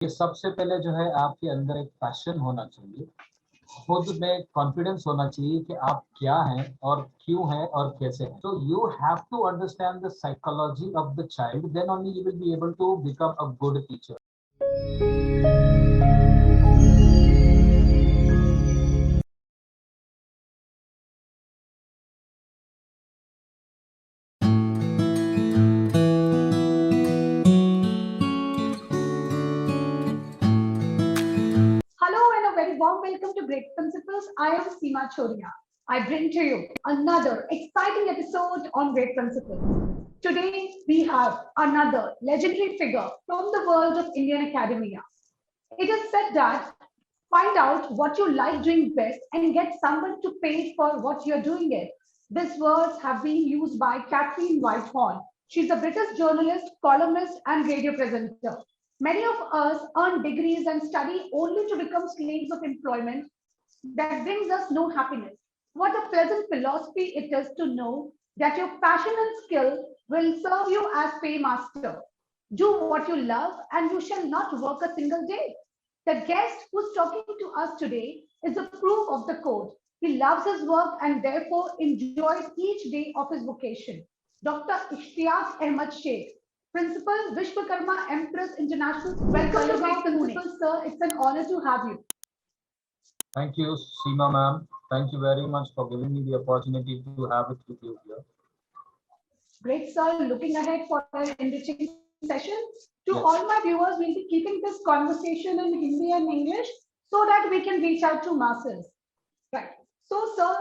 ये सबसे पहले जो है आपके अंदर एक पैशन होना चाहिए, खुद में कॉन्फिडेंस होना चाहिए कि आप क्या हैं और क्यों हैं और कैसे हैं. So you have to understand the psychology of the child, then only you will be able to become a good teacher. Hello and a very warm welcome to Great Principles. I am Seema Choria. I bring to you another exciting episode on Great Principles. Today we have another legendary figure from the world of Indian academia. It is said that find out what you like doing best and get someone to pay for what you're doing it. These words have been used by Kathleen Whitehorn. She's a British journalist, columnist, and radio presenter. Many of us earn degrees and study only to become slaves of employment that brings us no happiness. What a pleasant philosophy it is to know that your passion and skill will serve you as paymaster. Do what you love, and you shall not work a single day. The guest who's talking to us today is a proof of the code. He loves his work and therefore enjoys each day of his vocation. Dr. Ishtiaq Ahmed Sheikh, Principal, Vishwakarma Empress International School. Welcome to Great Principal, sir. It's an honor to have you. Thank you, Seema ma'am. Thank you very much for giving me the opportunity to have it with you here. Great, sir. Looking ahead for an enriching session. To Yes. all my viewers, we'll be keeping this conversation in Hindi and English so that we can reach out to masses. Right. So, sir,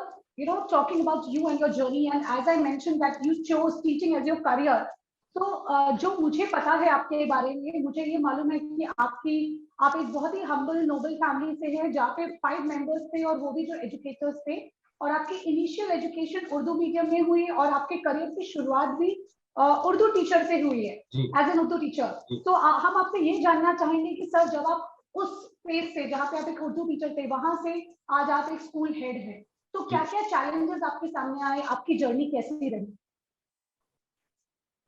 talking about you and your journey, and as I mentioned that you chose teaching as your career. तो जो मुझे पता है आपके बारे में, मुझे ये मालूम है कि आप एक बहुत ही हम्बल नोबल फैमिली से हैं, जहाँ पे 5 मेंबर्स थे और वो भी जो एजुकेटर्स थे, और आपकी इनिशियल एजुकेशन उर्दू मीडियम में हुई और आपके करियर की शुरुआत भी उर्दू टीचर से हुई है, एज एन उर्दू टीचर. तो हम आपसे ये जानना चाहेंगे कि सर, जब आप उस फेज से जहाँ पे आप एक उर्दू टीचर थे, वहां से आज आप एक स्कूल हेड हैं, तो क्या क्या चैलेंजेस आपके सामने आए, आपकी जर्नी कैसी रही?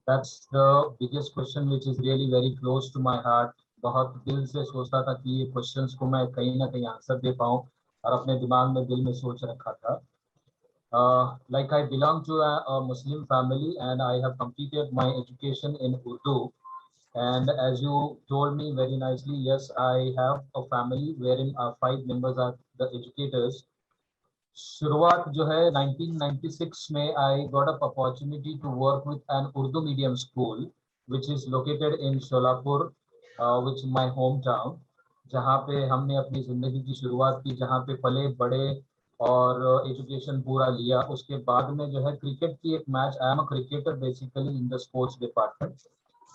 That's the biggest question which is really very close to my heart. बहुत दिल से सोचता था कि ये क्वेश्चंस को मैं कहीं ना कहीं आंसर दे पाऊँ, और अपने दिमाग में दिल में सोच रखा था. Like I belong to a Muslim family and I have completed my education in Urdu. And as you told me very nicely, yes, I have a family wherein 5 members are the educators. शुरुआत जो है 1996 में I got an opportunity to work with an Urdu medium school which is located in Sholapur, which is my hometown, जहाँ पे हमने अपनी ज़िंदगी की शुरुआत की, जहाँ पे पले बड़े और एजुकेशन पूरा लिया. उसके बाद में जो है क्रिकेट की एक match, I am a cricketer basically in the sports department.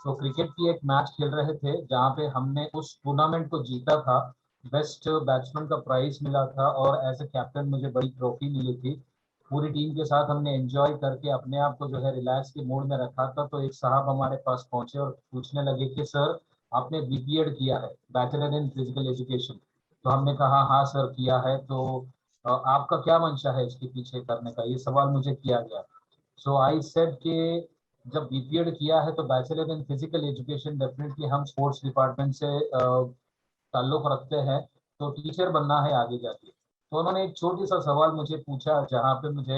तो क्रिकेट की एक मैच खेल रहे थे जहाँ पे हमने उस टूर्नामेंट को जीता था. बेस्ट बैट्समैन का प्राइज मिला था और एज ए कैप्टन मुझे बड़ी ट्रॉफी मिली थी. पूरी टीम के साथ हमने एंजॉय करके अपने आप को जो है रिलैक्स के मूड में रखा था. तो एक साहब हमारे पास पहुंचे और पूछने लगे कि सर, आपने बीपीएड किया है, बैचलर इन फिजिकल एजुकेशन. तो हमने कहा हाँ सर किया है. तो आपका क्या मंशा है इसके पीछे करने का, ये सवाल मुझे किया गया. सो आई सेड कि जब बीपीएड किया है तो bachelor in physical education, definitely हम स्पोर्ट्स डिपार्टमेंट से ताल्लुक रखते हैं, तो टीचर बनना है आगे जाके. तो उन्होंने एक छोटी सा सवाल मुझे पूछा, जहाँ पे मुझे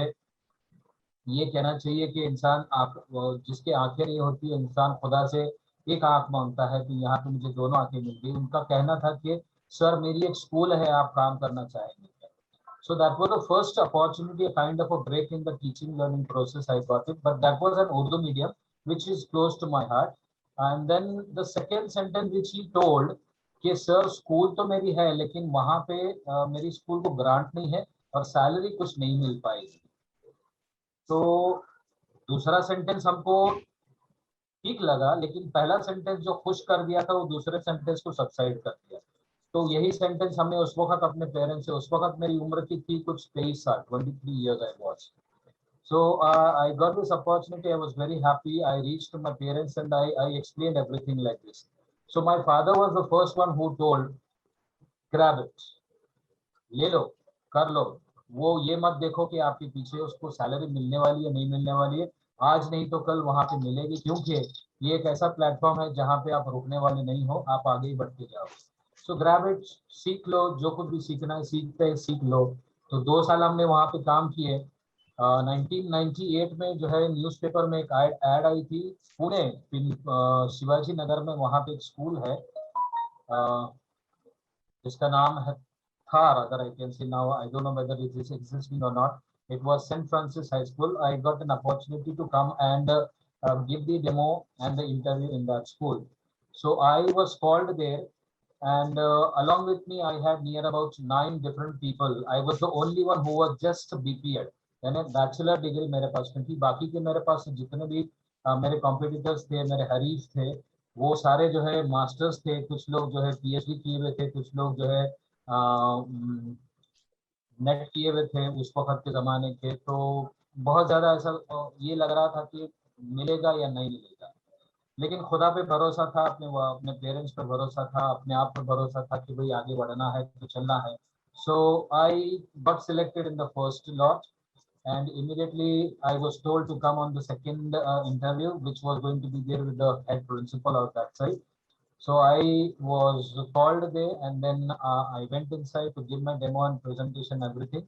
ये कहना चाहिए कि इंसान जिसके आंखें नहीं होती, इंसान खुदा से एक आंख मांगता है, तो यहाँ पे मुझे दोनों आंखें मिल गई. उनका कहना था कि सर, मेरी एक स्कूल है, आप काम करना चाहेंगे. So that was the first opportunity, a kind of a break in the teaching learning process. I got it, but that was an Urdu medium, which is close to my heart. And then the second sentence which he told कि sir, school तो मेरी है लेकिन वहाँ पे मेरी school को grant नहीं है और सैलरी कुछ नहीं मिल पाएगी. तो दूसरा सेंटेंस हमको ठीक लगा, लेकिन पहला सेंटेंस जो खुश कर दिया था वो दूसरे सेंटेंस को सबसाइड कर दिया. तो यही सेंटेंस हमने उस वक्त अपने पेरेंट्स से, उस वक्त मेरी उम्र की थी कुछ 23 साल, 23 years I was. So I got this opportunity. I was very happy. I reached to my parents and I explained everything like this. So my father was the first one who told, grab it, ले लो, कर लो. वो ये मत देखो कि आपके पीछे उसको सैलरी मिलने वाली है नहीं मिलने वाली है, आज नहीं तो कल वहां पे मिलेगी, क्योंकि ये एक ऐसा प्लेटफॉर्म है जहाँ पे आप रुकने वाले नहीं हो, आप आगे ही बढ़ते जाओ। सो ग्रैब इट, सीख लो, जो कुछ भी सीखना है सीख लो। तो 2 साल हमने वहाँ पे काम किए। 1998 में जो है न्यूज़पेपर में एक ऐड आई थी, पुणे शिवाजी नगर में, वहाँ पे एक स्कूल है जिसका नाम है Thar, other I can say now. I don't know whether it is existing or not. It was St. Francis High School. I got an opportunity to come and give the demo and the interview in that school. So I was called there, and along with me, I had near about 9 different people. I was the only one who was just BPed, यानी bachelor degree मेरे पास में थी। बाकी के मेरे पास जितने भी मेरे कॉम्पिटिटर्स थे, मेरे हरीफ थे, वो सारे जो है मास्टर्स थे, कुछ लोग जो है PhD किए हुए थे, कुछ लोग जो है नेट किए हुए थे उस वक्त के ज़माने के। तो बहुत ज़्यादा ऐसा ये लग रहा था कि मिलेगा या नहीं मिलेगा, लेकिन खुदा पे भरोसा था, अपने पेरेंट्स पे भरोसा था, अपने आप पे भरोसा था कि भाई आगे बढ़ना है तो चलना है। So I got selected in the first lot, and immediately I was told to come on the second interview, which was going to be there with the head principal of that side. So I was called there, and then I went inside to give my demo and presentation, everything.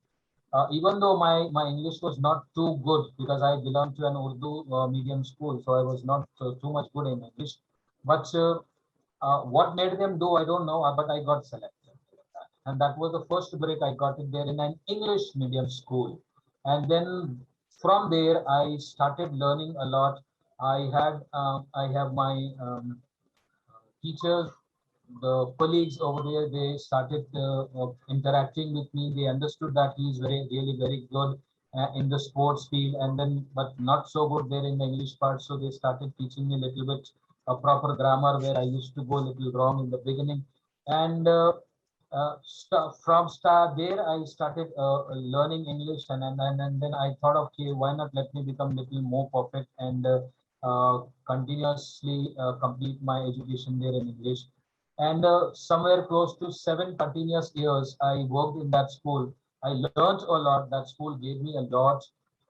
Even though my English was not too good, because I belong to an Urdu medium school, so I was not too much good in English. But what made them do, I don't know, but I got selected. And that was the first break I got it there in an English medium school. And then from there, I started learning a lot. I have my teachers, the colleagues over there, they started interacting with me. They understood that he is really very good in the sports field, and then but not so good there in the English part. So they started teaching me a little bit of proper grammar where I used to go a little wrong in the beginning. And from start there, I started learning English, and then I thought, okay, why not let me become a little more perfect and continuously complete my education there in English. And somewhere close to 7 continuous years, I worked in that school. I learned a lot. That school gave me a lot.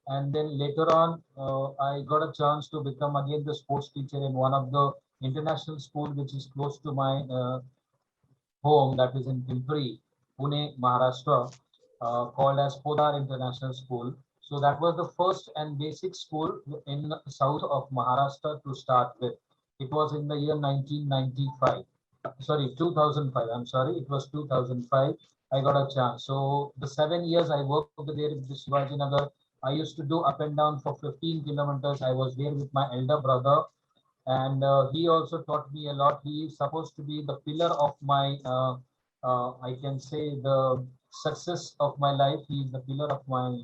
And then later on, I got a chance to become again the sports teacher in one of the international school, which is close to my home, that is in Pimpri, Pune, Maharashtra, called as Podar International School. So that was the first and basic school in south of Maharashtra to start with. It was in the year 1995. Sorry, 2005. I'm sorry, it was 2005. I got a chance. So the 7 years I worked there in the Shivaji Nagar, I used to do up and down for 15 kilometers. I was there with my elder brother, and he also taught me a lot. He is supposed to be the pillar of my, I can say, the success of my life. He is the pillar of my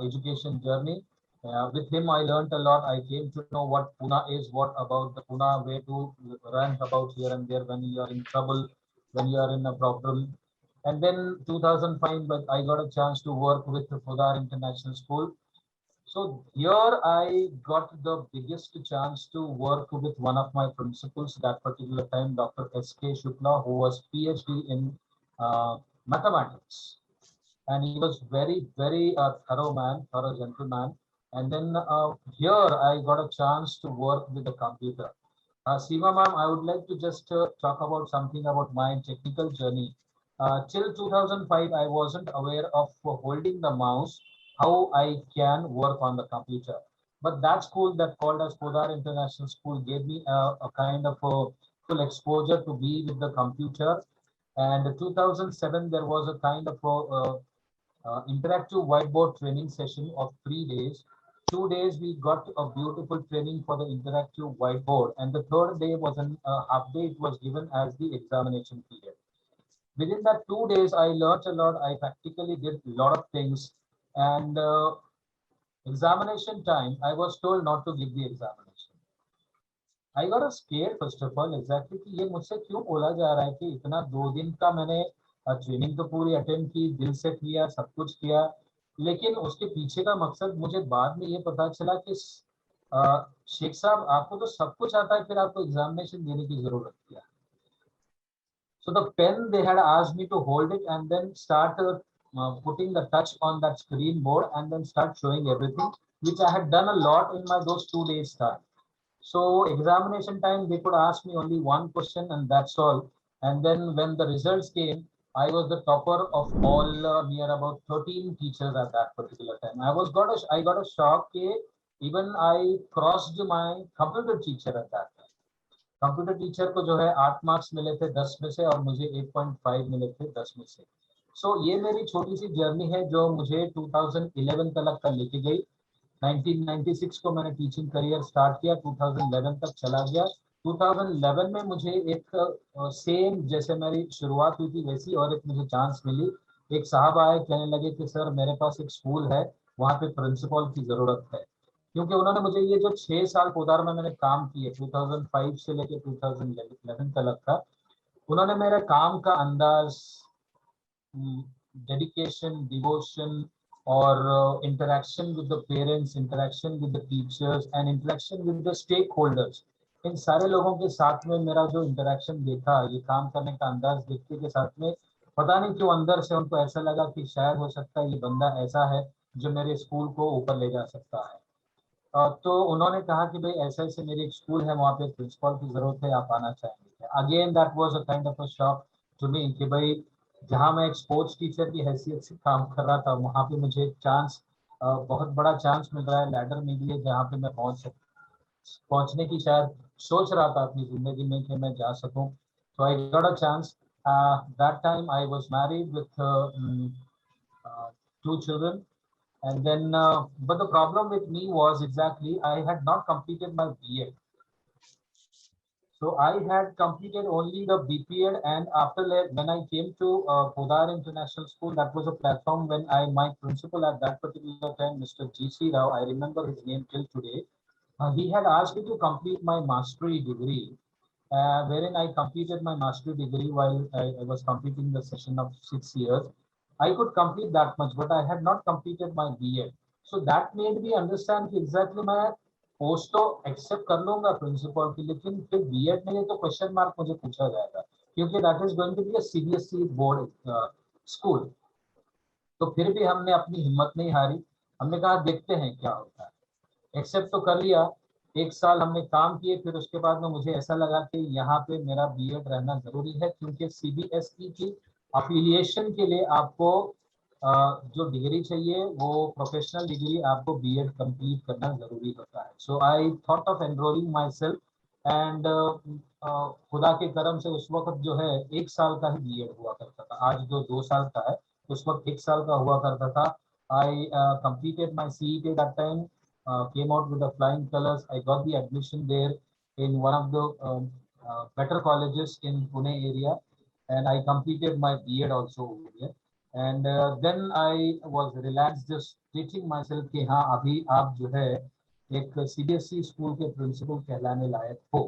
education journey. With him, I learned a lot. I came to know what Pune is, what about the Pune, where to rant about here and there when you are in trouble, when you are in a problem. And then 2005, but I got a chance to work with the Podar International School. So here I got the biggest chance to work with one of my principals that particular time, Dr. S.K. Shukla, who was PhD in mathematics. And he was very thorough man, thorough gentleman. And then here I got a chance to work with the computer. Seema ma'am, I would like to just talk about something about my technical journey. Till 2005, I wasn't aware of holding the mouse, how I can work on the computer. But that school that called as Podar International School gave me a kind of a full exposure to be with the computer. And 2007, there was a kind of a, interactive whiteboard training session of 3 days. 2 days we got a beautiful training for the interactive whiteboard, and the third day was an half day. It was given as the examination period. Within that 2 days, I learned a lot. I practically did a lot of things, and examination time, I was told not to give the examination. I got a scared first of all, exactly कि ये मुझसे क्यों बोला जा रहा है कि इतना 2 दिन का मैंने ट्रेनिंग तो पूरी अटेंड की, दिल से किया, सब कुछ किया, लेकिन उसके पीछे का मकसद मुझे बाद में ये पता चला कि शेख साहब आपको तो सब कुछ आता है, फिर आपको एग्जामिनेशन देने की जरूरत क्या है? So the pen, they had asked me to hold it and then start putting the touch on that screen board and then start showing everything, which I had done a lot in my those 2 days time. So examination time, they could ask me only one question and that's all. And then when the results came, I was the topper of all near about 13 teachers at that particular time. I got a shock. Even I crossed my computer teacher at that time. Computer teacher को जो है 8 marks मिले थे 10 में से और मुझे 8.5 मिले थे 10 में से। सो ये मेरी छोटी सी जर्नी है जो मुझे 2011 तक का लेके गई। 1996 को मैंने टीचिंग करियर स्टार्ट किया, 2011 तक चला गया। 2011 में मुझे एक सेम जैसे मेरी शुरुआत हुई थी वैसी और एक मुझे चांस मिली। एक साहब आए, कहने लगे कि सर मेरे पास एक स्कूल है, वहाँ पे प्रिंसिपल की जरूरत है। क्योंकि उन्होंने मुझे ये जो 6 साल पोदार में मैंने काम किए 2005 से लेकर 2011 तक का, उन्होंने मेरे काम का अंदाज, डेडिकेशन, डिवोशन और interaction with the parents, interaction with the teachers and interaction with the stakeholders, इन सारे लोगों के साथ में मेरा जो इंटरेक्शन देखा, ये काम करने का अंदाज देखने के साथ में पता नहीं क्यों अंदर से उनको ऐसा लगा कि शायद हो सकता है ये बंदा ऐसा है जो मेरे स्कूल को ऊपर ले जा सकता है। तो उन्होंने कहा कि भाई ऐसे ऐसे मेरी एक स्कूल है, वहाँ पे प्रिंसिपल की जरूरत है, आप आना चाहेंगे। Again that was a kind of a shock to me कि भाई जहाँ मैं एक स्पोर्ट्स टीचर की हैसियत से काम कर रहा था, वहाँ पे मुझे एक चांस, बहुत बड़ा चांस मिल रहा है, लैडर मिली है जहाँ पे मैं पहुंचने की शायद सोच रहा था अपनी जिंदगी में कि मैं जा सकूं। तो I got a chance. That time I was married with 2 children. And then, but the problem with me was exactly I had not completed my B.Ed. So I had completed only the BPEd, and after that, when I came to Podar International School, that was a platform when my principal at that particular time, Mr. G.C. Rao, I remember his name till today. He had asked me to complete my mastery degree, wherein I completed my mastery degree while I was completing the session of 6 years. I could complete that much, but I had not completed my B.Ed. So that made me understand कि exactly मैं post तो accept कर लूंगा principal की, लेकिन फिर B.Ed में तो क्वेश्चन मार्क मुझे पूछा जाएगा, क्योंकि that is going to be a CBSE board school. तो फिर भी हमने अपनी हिम्मत नहीं हारी, हमने कहा देखते हैं क्या होता है। एक्सेप्ट तो कर लिया, 1 साल हमने काम किए, फिर उसके बाद में मुझे ऐसा लगा कि यहाँ पे मेरा B.Ed रहना जरूरी है, क्योंकि CBSE की अफिलिएशन के लिए आपको जो डिग्री चाहिए वो प्रोफेशनल डिग्री, आपको B.Ed कंप्लीट करना जरूरी होता है। So I thought of enrolling myself and खुदा के करम से उस वक्त जो है 1 साल का ही B.Ed हुआ करता था, आज जो 2 साल का है उस वक्त 1 साल का हुआ करता था। आई completed my CET that time, came out with the flying colors. I got the admission there in one of the better colleges in Pune area, and I completed my B.Ed also over there. And then I was relaxed, just teaching myself कि हाँ अभी आप जो है एक CBSE school के principal कहलाने लायक हो।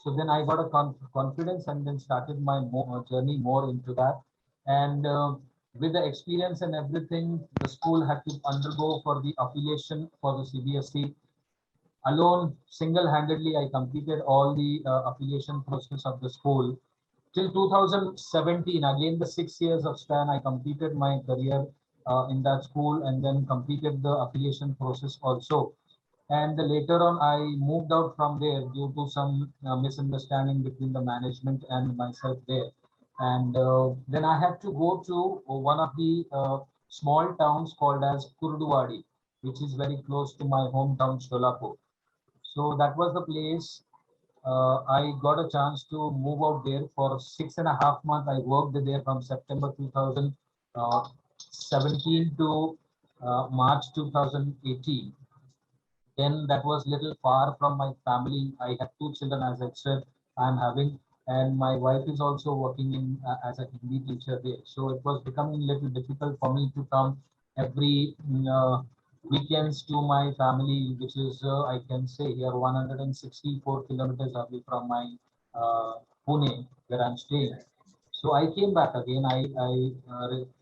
So then I got a confidence and then started my journey more into that. And with the experience and everything, the school had to undergo for the affiliation for the CBSE. Alone, single-handedly, I completed all the affiliation process of the school. Till 2017, again the 6 years of span, I completed my career in that school and then completed the affiliation process also. And later on, I moved out from there due to some misunderstanding between the management and myself there. And then I had to go to one of the small towns called as Kurduwadi, which is very close to my hometown, Sholapur. So that was the place. I got a chance to move out there for 6.5 months. I worked there from September 2017 to March 2018. Then that was little far from my family. I had 2 children, as I said, I'm having, and my wife is also working in as a Hindi teacher there. So it was becoming a little difficult for me to come every weekends to my family, which is I can say here 164 kilometers away from my Pune, where I'm staying. So I came back again. I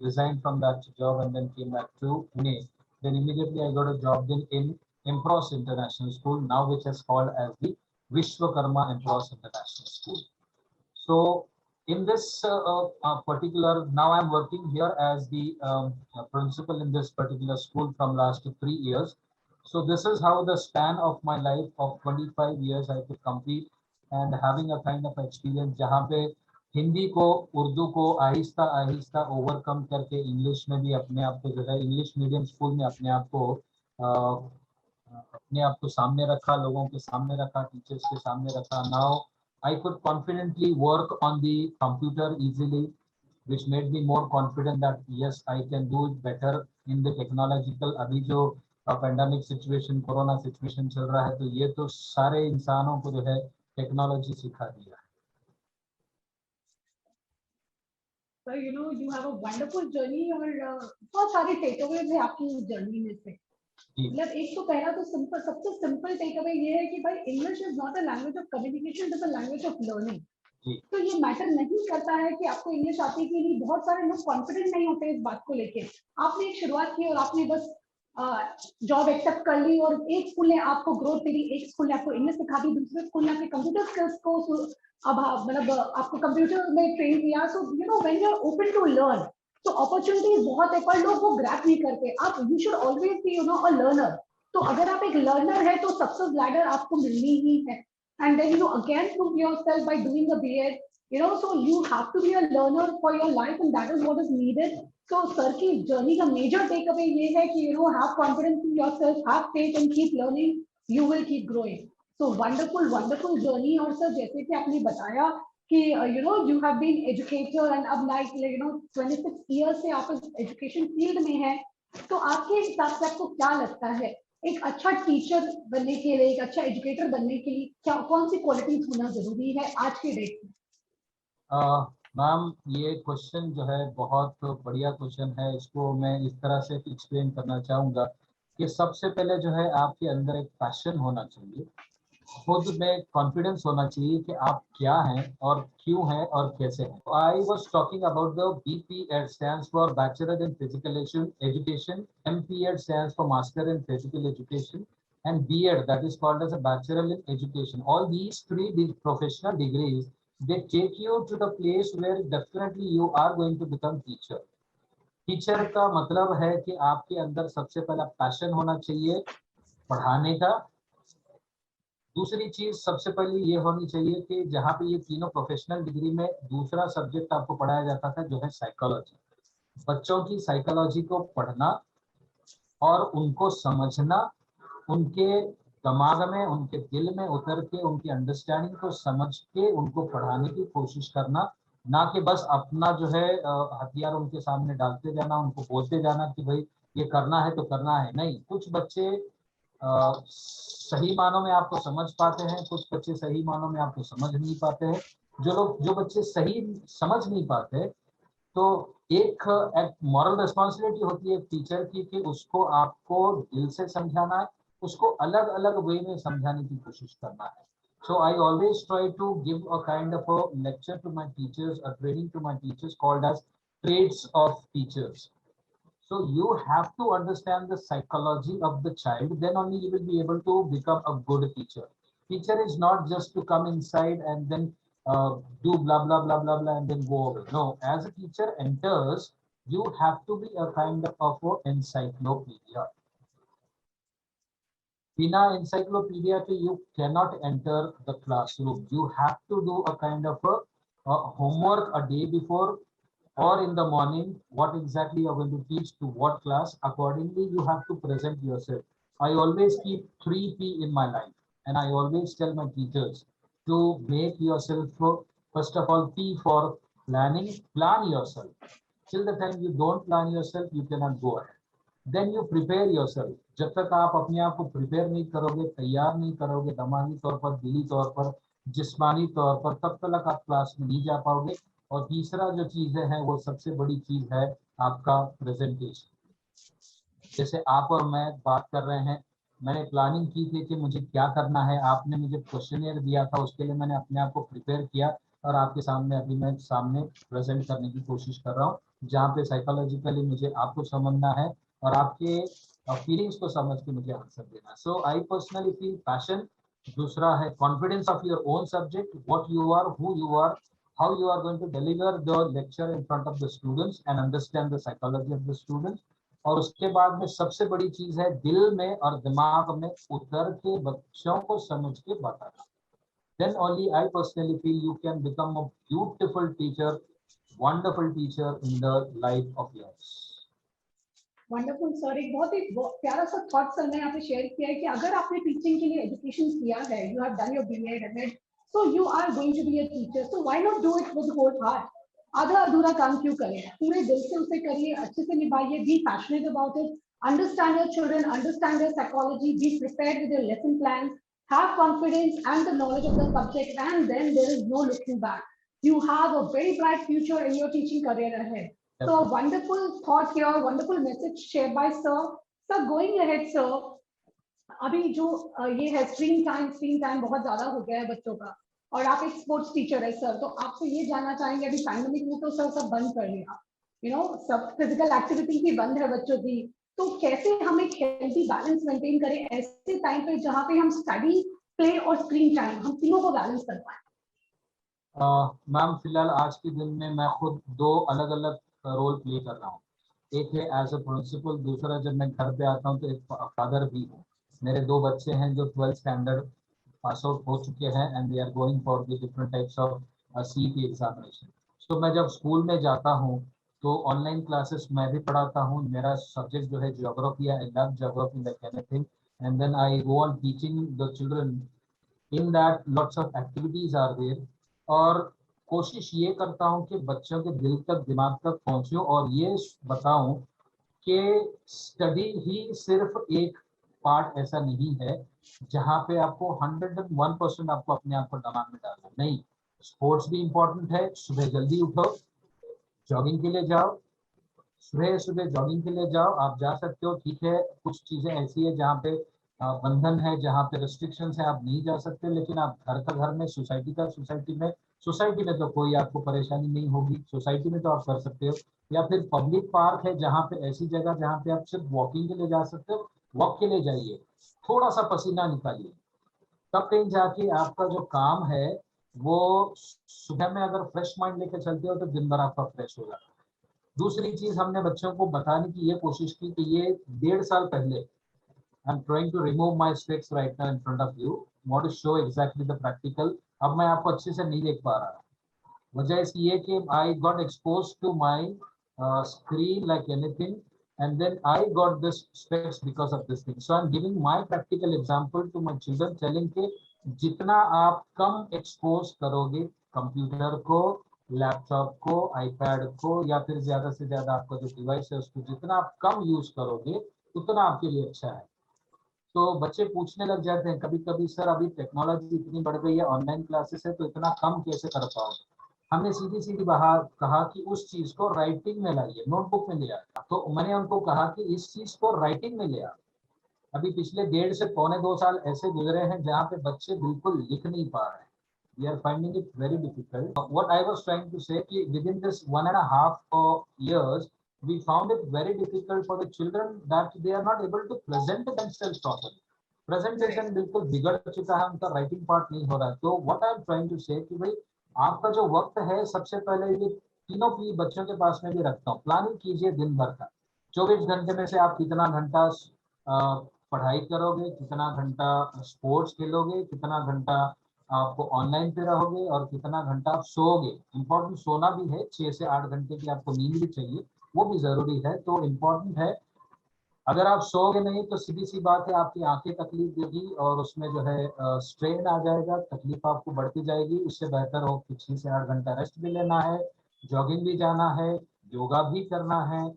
resigned from that job and then came back to Pune. Then immediately I got a job then in Empros International School, now which is called as the Vishwakarma Empros International School. So in this particular, now I'm working here as the principal in this particular school from last 3 years. So this is how the span of my life of 25 years I could complete and having a kind of experience जहाँ पे हिंदी को उर्दू को Aahista Aahista overcome करके English में भी अपने आप को जो है इंग्लिश मीडियम स्कूल में अपने आप को सामने रखा, लोगों के सामने रखा, टीचर्स के सामने रखा. Now I could confidently work on the computer easily, which made me more confident that yes, I can do it better in the technological. अभी जो पेंडेमिक सिचुएशन, कोरोना सिचुएशन चल रहा है, तो ये तो सारे इंसानों को जो है टेक्नोलॉजी सिखा दिया है. So you know you have a wonderful journey और बहुत सारे टेकअवेज है आपकी इस जर्नी में से. मतलब एक तो पहला तो सिंपल, सबसे सिंपल टेकअवे ये है कि भाई English is not a language of communication, it is a language of learning. तो ये मैटर नहीं करता है कि आपको इंग्लिश आती है कि नहीं. बहुत सारे लोग कॉन्फिडेंट नहीं होते इस बात को लेके. आपने एक शुरुआत की और आपने बस जॉब एक्सेप्ट कर ली और एक स्कूल ने आपको ग्रोथ दी, एक स्कूल ने आपको इंग्लिश सिखा दी, दूसरे स्कूल ने आपके कंप्यूटर स्किल्स को अब मतलब आपको कंप्यूटर में ट्रेन किया. So you know when you are open to learn, तो अपॉर्चुनिटीज बहुत है, पर लोग वो ग्रैब नहीं करते. आप you should always be you know a learner. तो अगर आप एक लर्नर है तो सक्सेस लैडर आपको मिलनी ही है. And then you again prove yourself by doing the B.Ed. You know, so you have to be a learner for your life, and that is what is needed. So sir की journey का major takeaway ये है कि you know have confidence in yourself, have faith and keep learning. You will keep growing. So wonderful journey. और sir जैसे कि आपने बताया कि you know you have been educator and अब like you know 26 years से आप education field में हैं. तो आपके हिसाब से आपको क्या लगता है एक अच्छा टीचर बनने के लिए, एक अच्छा एजुकेटर बनने के लिए क्या कौन सी क्वालिटीज होना जरूरी है आज के डेट में? मैम ये क्वेश्चन जो है बहुत बढ़िया क्वेश्चन है. इसको मैं इस तरह से एक्सप्लेन करना चाहूँगा कि सबसे पहले जो है आपके अंदर एक पैशन होना चाहिए, खुद में कॉन्फिडेंस होना चाहिए कि आप क्या हैं और क्यों हैं और कैसे हैं. I was talking about the BPEd stands for bachelor in physical education, MPEd stands for master in physical education, and B.Ed, that is called as a bachelor in education. All these three professional degrees, they take you to the place where definitely you are going to become teacher. Teacher का मतलब है कि आपके अंदर सबसे पहला passion होना चाहिए पढ़ाने का. दूसरी चीज सबसे पहले ये होनी चाहिए कि जहाँ पे ये तीनों प्रोफेशनल डिग्री में दूसरा सब्जेक्ट आपको पढ़ाया जाता था जो है साइकोलॉजी. बच्चों की साइकोलॉजी को पढ़ना और उनको समझना, उनके दिमाग में, उनके दिल में उतर के उनकी अंडरस्टैंडिंग को समझ के उनको पढ़ाने की कोशिश करना, ना कि बस अपना जो है हथियार उनके सामने डालते जाना, उनको बोलते जाना कि भाई ये करना है तो करना है. नहीं, कुछ बच्चे सही मानों में आपको समझ पाते हैं, कुछ बच्चे सही मानों में आपको समझ नहीं पाते हैं. जो बच्चे सही समझ नहीं पाते, तो एक मॉरल रिस्पॉन्सिबिलिटी होती है टीचर की कि उसको आपको दिल से समझाना है, उसको अलग अलग वे में समझाने की कोशिश करना है. So I always try to give a kind of a lecture to my teachers, a training to my teachers called as traits of teachers. So you have to understand the psychology of the child, then only you will be able to become a good teacher. Teacher is not just to come inside and then do blah blah blah blah blah and then go away. No, as a teacher enters, you have to be a kind of a encyclopedia. बिना encyclopedia के you cannot enter the classroom. You have to do a kind of a homework a day before or in the morning, what exactly you're going to teach to what class. Accordingly, you have to present yourself. I always keep 3P in my life, and I always tell my teachers to make yourself, first of all, P for planning. Plan yourself. Till the time you don't plan yourself, you cannot go ahead. Then you prepare yourself. जब तक आप अपने आप को prepare नहीं करोगे, तैयार नहीं करोगे दिमागी तौर पर, दिली तौर पर, जिस्मानी तौर पर, तब तक आप क्लास में नहीं जा पाओगे. और तीसरा जो चीज है वो सबसे बड़ी चीज है आपका प्रेजेंटेशन. जैसे आप और मैं बात कर रहे हैं, मैंने प्लानिंग की थी कि मुझे क्या करना है, आपने मुझे क्वेश्चनियर दिया था, उसके लिए मैंने अपने आप को प्रिपेयर किया और आपके सामने अभी मैं सामने प्रेजेंट करने की कोशिश कर रहा हूँ, जहाँ पे साइकोलॉजिकली मुझे आपको समझना है और आपके फीलिंग्स को समझ के मुझे आंसर देना. So I personally feel passion. दूसरा है confidence of your own subject, what you are, who you are, how you are going to deliver the lecture in front of the students and understand the psychology of the students. और उसके बाद में सबसे बड़ी चीज है दिल में और दिमाग में उतर के बच्चों को समझ के बताना. Then only I personally feel you can become a beautiful teacher, wonderful teacher in the life of yours. Wonderful sir, एक बहुत ही प्यारा सा थॉट सर ने यहाँ पे शेयर किया है कि अगर आपने टीचिंग के लिए एजुकेशन किया है, you have done your BEd MEd, so you are going to be a teacher, so why not do it with whole heart. आधा अधूरा काम क्यों करें, पूरे दिल से उसे करिए, अच्छे से निभाइए, be passionate about it, understand your children, understand their psychology, be prepared with your lesson plans, have confidence and the knowledge of the subject, and then there is no looking back. You have a very bright future in your teaching career ahead. So wonderful thought here, wonderful message shared by sir. Sir, going ahead, sir, अभी जो ये है screen time बहुत ज्यादा हो गया है बच्चों का, और आप एक स्पोर्ट्स टीचर है सर, तो आपसे ये जानना चाहेंगे, अभी पैंडेमिक में तो सर सब बंद कर लिया, सब फिजिकल एक्टिविटी भी बंद है बच्चों की, तो कैसे हम एक हेल्थी बैलेंस मेंटेन करें ऐसे टाइम पे जहाँ पे हम स्टडी, प्ले और स्क्रीन टाइम हम तीनों को बैलेंस कर पाए. मैम फिलहाल आज के दिन में मैं खुद दो अलग अलग रोल प्ले कर रहा हूँ. एक है एज अ प्रिंसिपल, दूसरा जब मैं घर पे आता हूँ तो एक फादर भी हूँ. मेरे दो बच्चे हैं जो 12th स्टैंडर्ड पास आउट हो चुके हैं and they are going for the different types of CET examination. तो मैं जब स्कूल में जाता हूँ तो ऑनलाइन क्लासेस मैं भी पढ़ाता हूँ. मेरा सब्जेक्ट जो है ज्योग्राफी है, I love geography like anything, and then I go on teaching the children. In that lots of activities are there, और कोशिश ये करता हूँ कि बच्चों के दिल तक दिमाग तक पहुँचूं और ये बताऊं कि स्टडी ही सिर्फ एक पार्ट ऐसा नहीं है जहाँ पे आपको 101% आपको अपने आप को दिमाग में डालना. नहीं, स्पोर्ट्स भी इम्पोर्टेंट है. सुबह जल्दी उठो, जॉगिंग के लिए जाओ, सुबह सुबह जॉगिंग के लिए जाओ. आप जा सकते हो, ठीक है, कुछ चीजें ऐसी है जहाँ पे बंधन है, जहाँ पे रेस्ट्रिक्शंस है, आप नहीं जा सकते, लेकिन आप घर का घर में, सोसाइटी का सोसाइटी में, सोसाइटी में तो कोई आपको परेशानी नहीं होगी, सोसाइटी में तो आप कर सकते हो. या फिर पब्लिक पार्क है जहाँ पे, ऐसी जगह जहाँ पे आप सिर्फ वॉकिंग के लिए जा सकते हो, वॉक के लिए जाइए, थोड़ा सा पसीना निकालिए, तब कहीं जाके आपका जो काम है वो, सुबह में अगर फ्रेश माइंड लेकर चलते हो तो दिन भर आपका फ्रेश हो जाता है. दूसरी चीज हमने बच्चों को बताने की ये कोशिश की कि ये 1.5 साल पहले, I'm trying to remove my specs right now in front of you. Want to show exactly the practical. अब मैं आपको अच्छे से नहीं देख पा रहा. वजह इसकी ये कि I got exposed to my screen like anything, and then I got this specs because of this thing. So I'm giving my practical example to my children, telling कि जितना आप कम expose करोगे कंप्यूटर को, लैपटॉप को, iPad को, या फिर ज्यादा से ज्यादा आपका जो डिवाइस है उसको जितना आप कम यूज करोगे उतना आपके लिए अच्छा है. तो बच्चे पूछने लग जाते हैं कभी कभी, सर अभी टेक्नोलॉजी इतनी बढ़ गई है, ऑनलाइन क्लासेस है, तो इतना कम कैसे कर पाओगे. हमने सीधी सीधी बाहर कहा कि उस चीज को राइटिंग में लाइए, नोटबुक में ले आए. तो मैंने उनको कहा कि इस चीज को राइटिंग में ले आ. अभी पिछले 1.5 से पौने 2 साल ऐसे गुजरे हैं जहाँ पे बच्चे बिल्कुल लिख नहीं पा रहे हैं. We are finding it very difficult. What I was trying to say कि within this 1.5 years, we found it very difficult for the children that they are not able to present themselves properly. Presentation बिल्कुल बिगड़ चुका है, उनका writing part नहीं हो रहा है. तो what I am trying to say कि भाई आपका जो वक्त है, सबसे पहले ये तीनों की बच्चों के पास में भी रखता हूँ. प्लानिंग कीजिए दिन भर का, 24 घंटे में से आप कितना घंटा पढ़ाई करोगे, कितना घंटा स्पोर्ट्स खेलोगे, कितना घंटा आपको ऑनलाइन पे रहोगे, और कितना घंटा आप सोओगे. इम्पोर्टेंट सोना भी है, 6 से 8 घंटे की आपको नींद भी चाहिए, वो भी जरूरी है. तो इम्पोर्टेंट है. अगर आप सोओगे नहीं तो सीधी सी बात है आपकी आंखें तकलीफ देगी, और उसमें जो है स्ट्रेन आ जाएगा, तकलीफ आपको बढ़ती जाएगी. उससे बेहतर हो कि 6 से 8 घंटा रेस्ट भी लेना है, जॉगिंग भी जाना है, योगा भी करना है.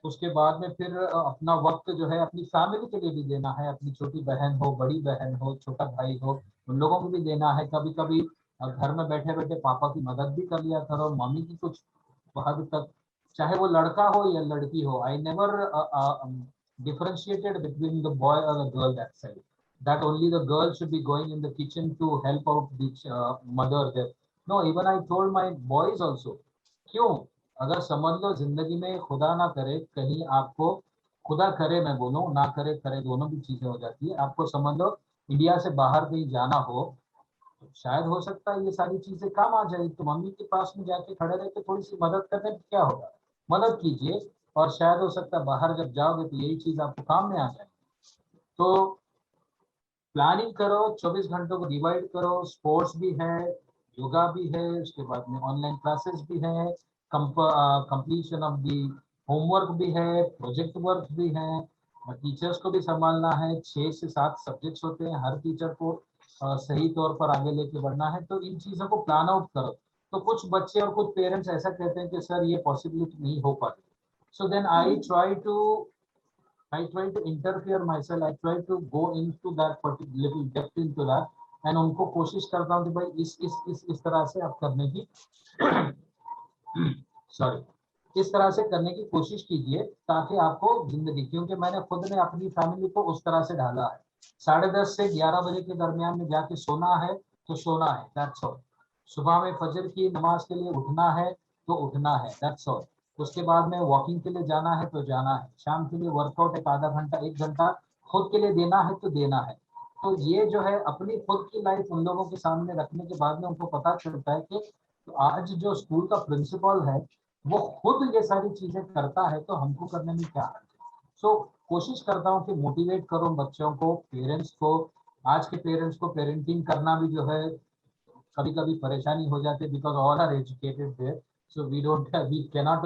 उसके बाद में फिर अपना वक्त जो है अपनी फैमिली के लिए भी देना है. अपनी छोटी बहन हो, बड़ी बहन हो, छोटा भाई हो, उन लोगों को भी देना है. कभी कभी घर में बैठे बैठे पापा की मदद भी कर लिया करो, मम्मी की कुछ हद तक, चाहे वो लड़का हो या लड़की हो. I never differentiated between the boy or the girl that side, that only the girl should be going in the kitchen to help out the mother there. No, even I told my boys also. क्यों? अगर समझ लो जिंदगी में खुदा ना करे, कहीं आपको, खुदा करे मैं बोलूँ, ना करे करे, दोनों भी चीजें हो जाती है. आपको समझ लो इंडिया से बाहर कहीं जाना हो तो शायद हो सकता है ये सारी चीजें काम आ जाए, तो मम्मी के पास में जाके खड़े रह के थोड़ी सी मदद करने में क्या होगा. मदद कीजिए, और शायद हो सकता है बाहर जब जाओगे तो यही चीज आपको काम में आ जाएगी। तो प्लानिंग करो, 24 घंटों को डिवाइड करो, स्पोर्ट्स भी है, योगा भी है, उसके बाद में ऑनलाइन क्लासेस भी है, कंप्लीशन ऑफ दी होमवर्क भी है, प्रोजेक्ट वर्क भी है, टीचर्स को भी संभालना है, 6 से 7 सब्जेक्ट्स होते हैं, हर टीचर को सही तौर पर आगे लेके बढ़ना है। तो इन चीज़ों को प्लान आउट करो। तो कुछ बच्चे और कुछ पेरेंट्स ऐसा कहते हैं कि सर ये पॉसिबिलिटी नहीं हो पाती, so then I try to interfere myself, I try to go into that particular little depth into that, and उनको कोशिश करता हूँ कि भाई इस तरह से आप करने की सॉरी इस तरह से करने की कोशिश कीजिए ताकि आपको जिंदगी, क्योंकि मैंने खुद ने अपनी फैमिली को उस तरह से ढाला है। 10:30 से 11 बजे के दरमियान में जाके सोना है तो सोना है, दैट्स ऑल। सुबह में फजर की नमाज के लिए उठना है तो उठना है, दैट्स ऑल। उसके बाद में वॉकिंग के लिए जाना है तो जाना है, शाम के लिए वर्कआउट एक आधा घंटा 1 घंटा खुद के लिए देना है तो देना है। तो ये जो है अपनी खुद की लाइफ उन लोगों के सामने रखने के बाद में उनको पता चलता है कि तो आज जो स्कूल का प्रिंसिपल है वो खुद ये सारी चीजें करता है तो हमको करने में क्या हर्ज है। सो कोशिश करता हूँ कि मोटिवेट करूँ बच्चों को, पेरेंट्स को। आज के पेरेंट्स को पेरेंटिंग करना भी जो है कभी कभी परेशानी हो जाती है, because all are educated there, so we cannot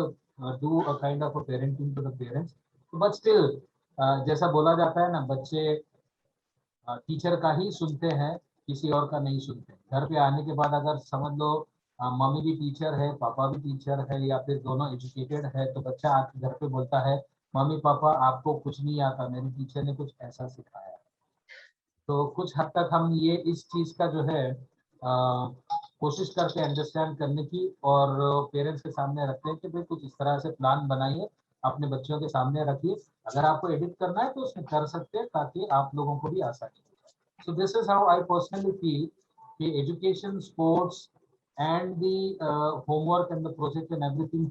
do a kind of a parenting to the parents. But still जैसा बोला जाता है ना, बच्चे टीचर का ही सुनते हैं, किसी और का नहीं सुनते। घर पे आने के बाद अगर समझ लो मम्मी भी टीचर है, पापा भी टीचर है, या फिर दोनों एजुकेटेड है, तो बच्चा आके घर पे बोलता है मम्मी पापा आपको कुछ नहीं आता, मेरी टीचर ने कुछ ऐसा सिखाया। तो कुछ हद तक हम ये इस चीज का जो है कोशिश करते हैं अंडरस्टैंड करने की, और पेरेंट्स के सामने रखते हैं कि भाई कुछ इस तरह से प्लान बनाइए, अपने बच्चों के सामने रखिए। अगर आपको एडिट करना है तो उसमें कर सकते हैं ताकि आप लोगों को भी आसानी हो जाए। So this is how I personally feel कि education, sports and the homework and the project and everything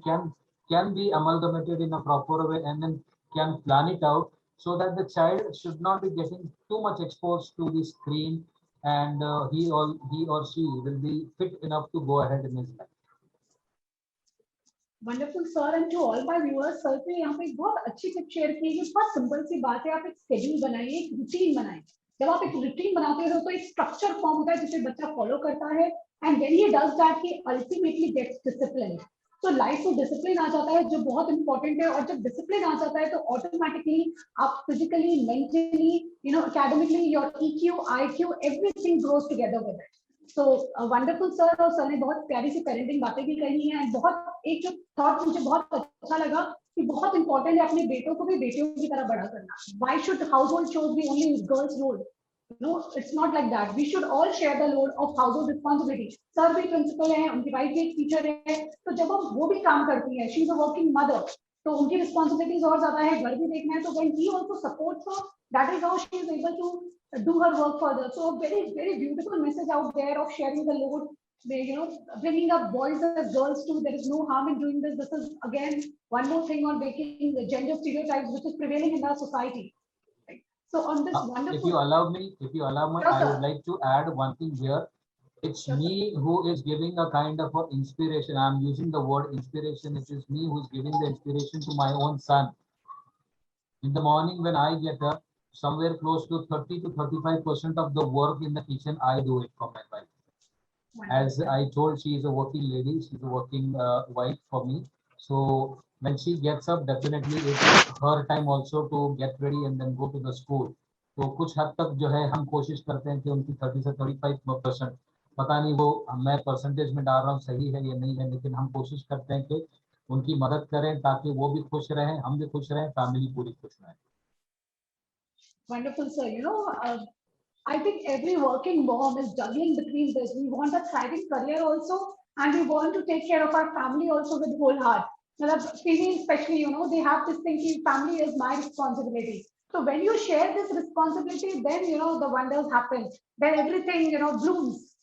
can be amalgamated in a proper way, and then can plan it out so that the child should not be getting too much exposed to the screen, and he or she will be fit enough to go ahead in his life. Wonderful sir, and to all my viewers, sir ने यहाँ पे एक बहुत अच्छी tip share की है। बहुत simple सी बात है, आप एक शेड्यूल बनाइए, एक रूटीन बनाइए। जब आप एक रूटीन बनाते हो तो एक स्ट्रक्चर फॉर्म होता है जिसे बच्चा फॉलो करता है, and when he does that he ultimately gets discipline. तो लाइफ में डिसिप्लिन आ जाता है जो बहुत इंपॉर्टेंट है, और जब डिसिप्लिन आ जाता है तो ऑटोमेटिकली आप physically, mentally, academically, your EQ, IQ, everything grows together with it. तो वंडरफुल सर, और सर ने बहुत प्यारी सी पेरेंटिंग बातें भी कही हैं। बहुत एक जो थॉट मुझे बहुत अच्छा लगा कि बहुत इंपॉर्टेंट है अपने बेटों को भी बेटियों की तरह बड़ा करना। Why should household chores be only girls role? No, it's not like that. We should all share the load of household responsibility. Sir भी प्रिंसिपल है, उनकी वाइफ भी एक टीचर है, तो जब वो भी काम करती है, she is a working mother, तो उनकी रिस्पॉन्सिबिलिटीज और ज्यादा है, घर भी देखना है। तो when he also supports her, that is how she is able to do her work further. So very, very beautiful message out there of sharing the load, bringing up boys as girls too. There is no harm in doing this. This is again one more thing on breaking the gender stereotypes which is prevailing in our society. So on this wonderful. If you allow me, Sure, I would like to add one thing here. It's sure, me who is giving a kind of a inspiration. I'm using the word inspiration. It is me who's giving the inspiration to my own son. In the morning when I get up, somewhere close to 30 to 35% of the work in the kitchen, I do it for my wife. As I told, she is a working lady. She's a working wife for me. So when she gets up, definitely it's her time also to get ready and then go to the school. तो कुछ हद तक जो है हम कोशिश करते हैं कि उनकी 30 से 35%, पता नहीं वो मैं परसेंटेज में डाल रहा हूँ सही है या नहीं है, लेकिन हम कोशिश करते हैं कि उनकी मदद करें ताकि वो भी खुश रहें, हम भी खुश रहें, फैमिली पूरी खुश रहे। Wonderful, sir. I think every working mom is juggling between this. We want a thriving career also, and we want to take care of our family also with whole heart. Females especially, they have this thinking, family is my responsibility. So when you share this responsibility, then, the wonders happen. Then everything, blooms.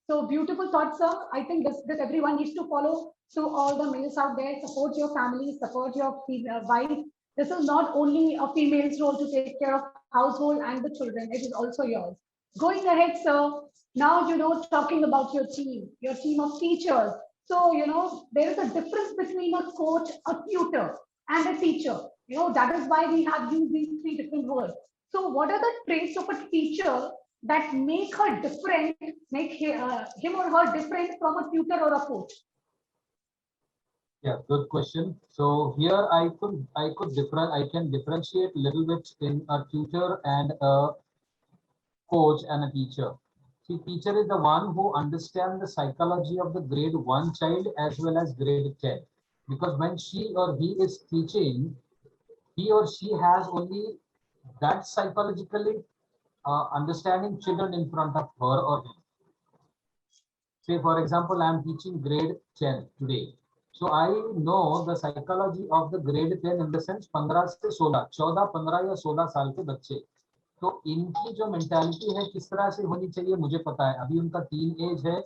So beautiful thoughts, sir. I think this everyone needs to follow. So all the males out there, support your family, support your wife. This is not only a female's role to take care of household and the children, it is also yours. Going ahead, sir, now, talking about your team of teachers. So, there is a difference between a coach, a tutor, and a teacher. You know, that is why we have used these three different words. So what are the traits of a teacher that make her different, make him or her different from a tutor or a coach? Yeah, good question. So here I can differentiate a little bit in a tutor and a coach and a teacher. See, teacher is the one who understands the psychology of the grade 1 child as well as grade 10. Because when she or he is teaching, he or she has only that psychologically understanding children in front of her or him. Say, for example, I am teaching grade 10 today. So I know the psychology of the grade 10 in the sense 15 से 16, 14, 15 या 16 साल के बच्चे. तो इनकी जो mentality है किस तरह से होनी चाहिए मुझे पता है. अभी उनका टीन एज है,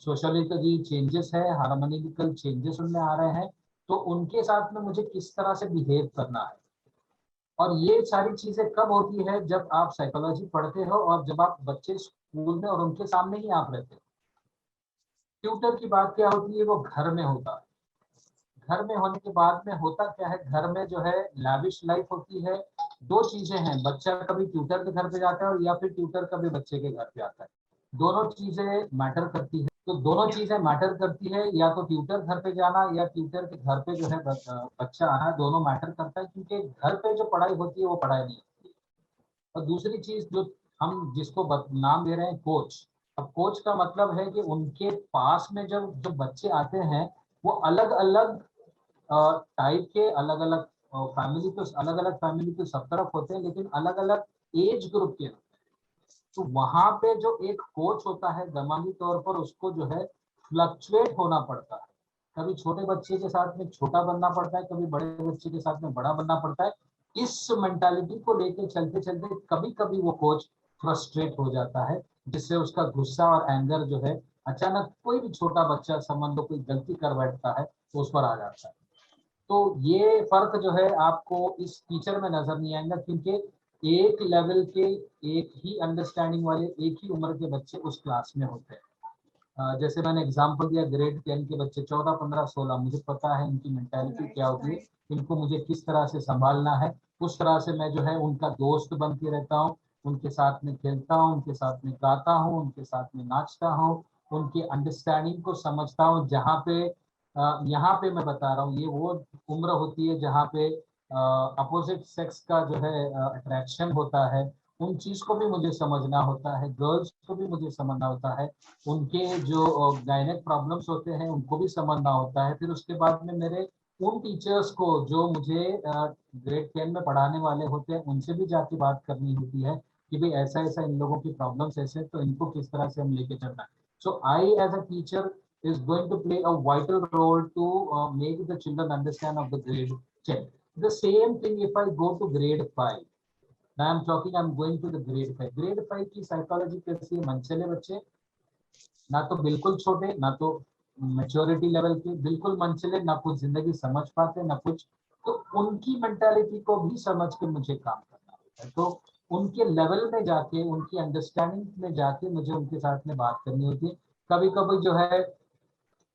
सोशलिकली चेंजेस है, हार्मोनिकल चेंजेस उनमें आ रहे हैं. तो उनके साथ में मुझे किस तरह से बिहेव करना है. और ये सारी चीजें कब होती है, जब आप साइकोलॉजी पढ़ते हो और जब आप बच्चे स्कूल में और उनके सामने ही आप रहते हो. ट्यूटर की बात क्या होती है, वो घर में होता है. घर में होने के बाद में होता क्या है, घर में जो है लैविश लाइफ होती है. दो चीजें हैं, बच्चा कभी ट्यूटर के घर पे जाता है और या फिर ट्यूटर कभी बच्चे के घर पे आता है. दोनों चीजें मैटर करती है. तो दोनों चीजें मैटर करती है, या तो ट्यूटर घर पे जाना या ट्यूटर के घर पे जो है बच्चा आना, दोनों मैटर करता है. क्योंकि घर पे जो पढ़ाई होती है वो पढ़ाई नहीं होती है. और दूसरी चीज जो हम जिसको नाम दे रहे हैं कोच. अब कोच का मतलब है कि उनके पास में जब जो बच्चे आते हैं वो अलग अलग टाइप के, अलग अलग फैमिली, तो अलग अलग फैमिली तो सब तरफ होते हैं, लेकिन अलग अलग एज ग्रुप के. तो वहां पे जो एक कोच होता है दिमागी तौर पर उसको जो है फ्लक्चुएट होना पड़ता है. कभी छोटे बच्चे के साथ में छोटा बनना पड़ता है, कभी बड़े बच्चे के साथ में बड़ा बनना पड़ता है. इस मेंटालिटी को लेके चलते चलते कभी कभी वो कोच फ्रस्ट्रेट हो जाता है, जिससे उसका गुस्सा और एंगर जो है अचानक कोई भी छोटा बच्चा समझ लो कोई गलती कर बैठता है तो उस पर आ जाता है. तो ये फर्क जो है आपको इस टीचर में नजर नहीं आएगा, क्योंकि एक लेवल के, एक ही अंडरस्टैंडिंग वाले, एक ही उम्र के बच्चे उस क्लास में होते हैं. जैसे मैंने एग्जांपल दिया ग्रेड 10 के बच्चे 14, 15, 16, मुझे पता है इनकी मेंटालिटी क्या होती है, इनको मुझे किस तरह से संभालना है. उस तरह से मैं जो है उनका दोस्त बन के रहता हूँ, उनके साथ में खेलता हूँ, उनके साथ में गाता हूँ, उनके साथ में नाचता हूँ, उनकी अंडरस्टैंडिंग को समझता हूँ. जहाँ पे यहाँ पे मैं बता रहा हूँ, ये वो उम्र होती है जहाँ पे अपोजिट सेक्स का जो है अट्रैक्शन होता है. उन चीज को भी मुझे समझना होता है, गर्ल्स को भी मुझे समझना होता है, उनके जो गायनेक प्रॉब्लम्स होते हैं उनको भी समझना होता है. फिर उसके बाद में मेरे उन टीचर्स को जो मुझे ग्रेड 10 में पढ़ाने वाले होते हैं उनसे भी जाके बात करनी होती है कि भाई ऐसा ऐसा इन लोगों की प्रॉब्लम्स ऐसे, तो इनको किस तरह से हम लेके चलना है. So I as a teacher is going to play a vital role to make the children understand of the grade 10. The same thing if I go to grade 5. Now I'm talking, I'm going to the grade 5. Grade 5 की psychology कैसी है, मनचले बच्चे, ना तो बिल्कुल छोटे, ना तो मैच्योरिटी लेवल के, बिल्कुल मनचले, ना कुछ जिंदगी समझ पाते ना कुछ. तो उनकी मेंटालिटी को भी समझ के मुझे काम करना होता है. तो उनके लेवल में जाके, उनकी अंडरस्टैंडिंग में जाके मुझे उनके साथ में बात करनी होती है. कभी कभी जो है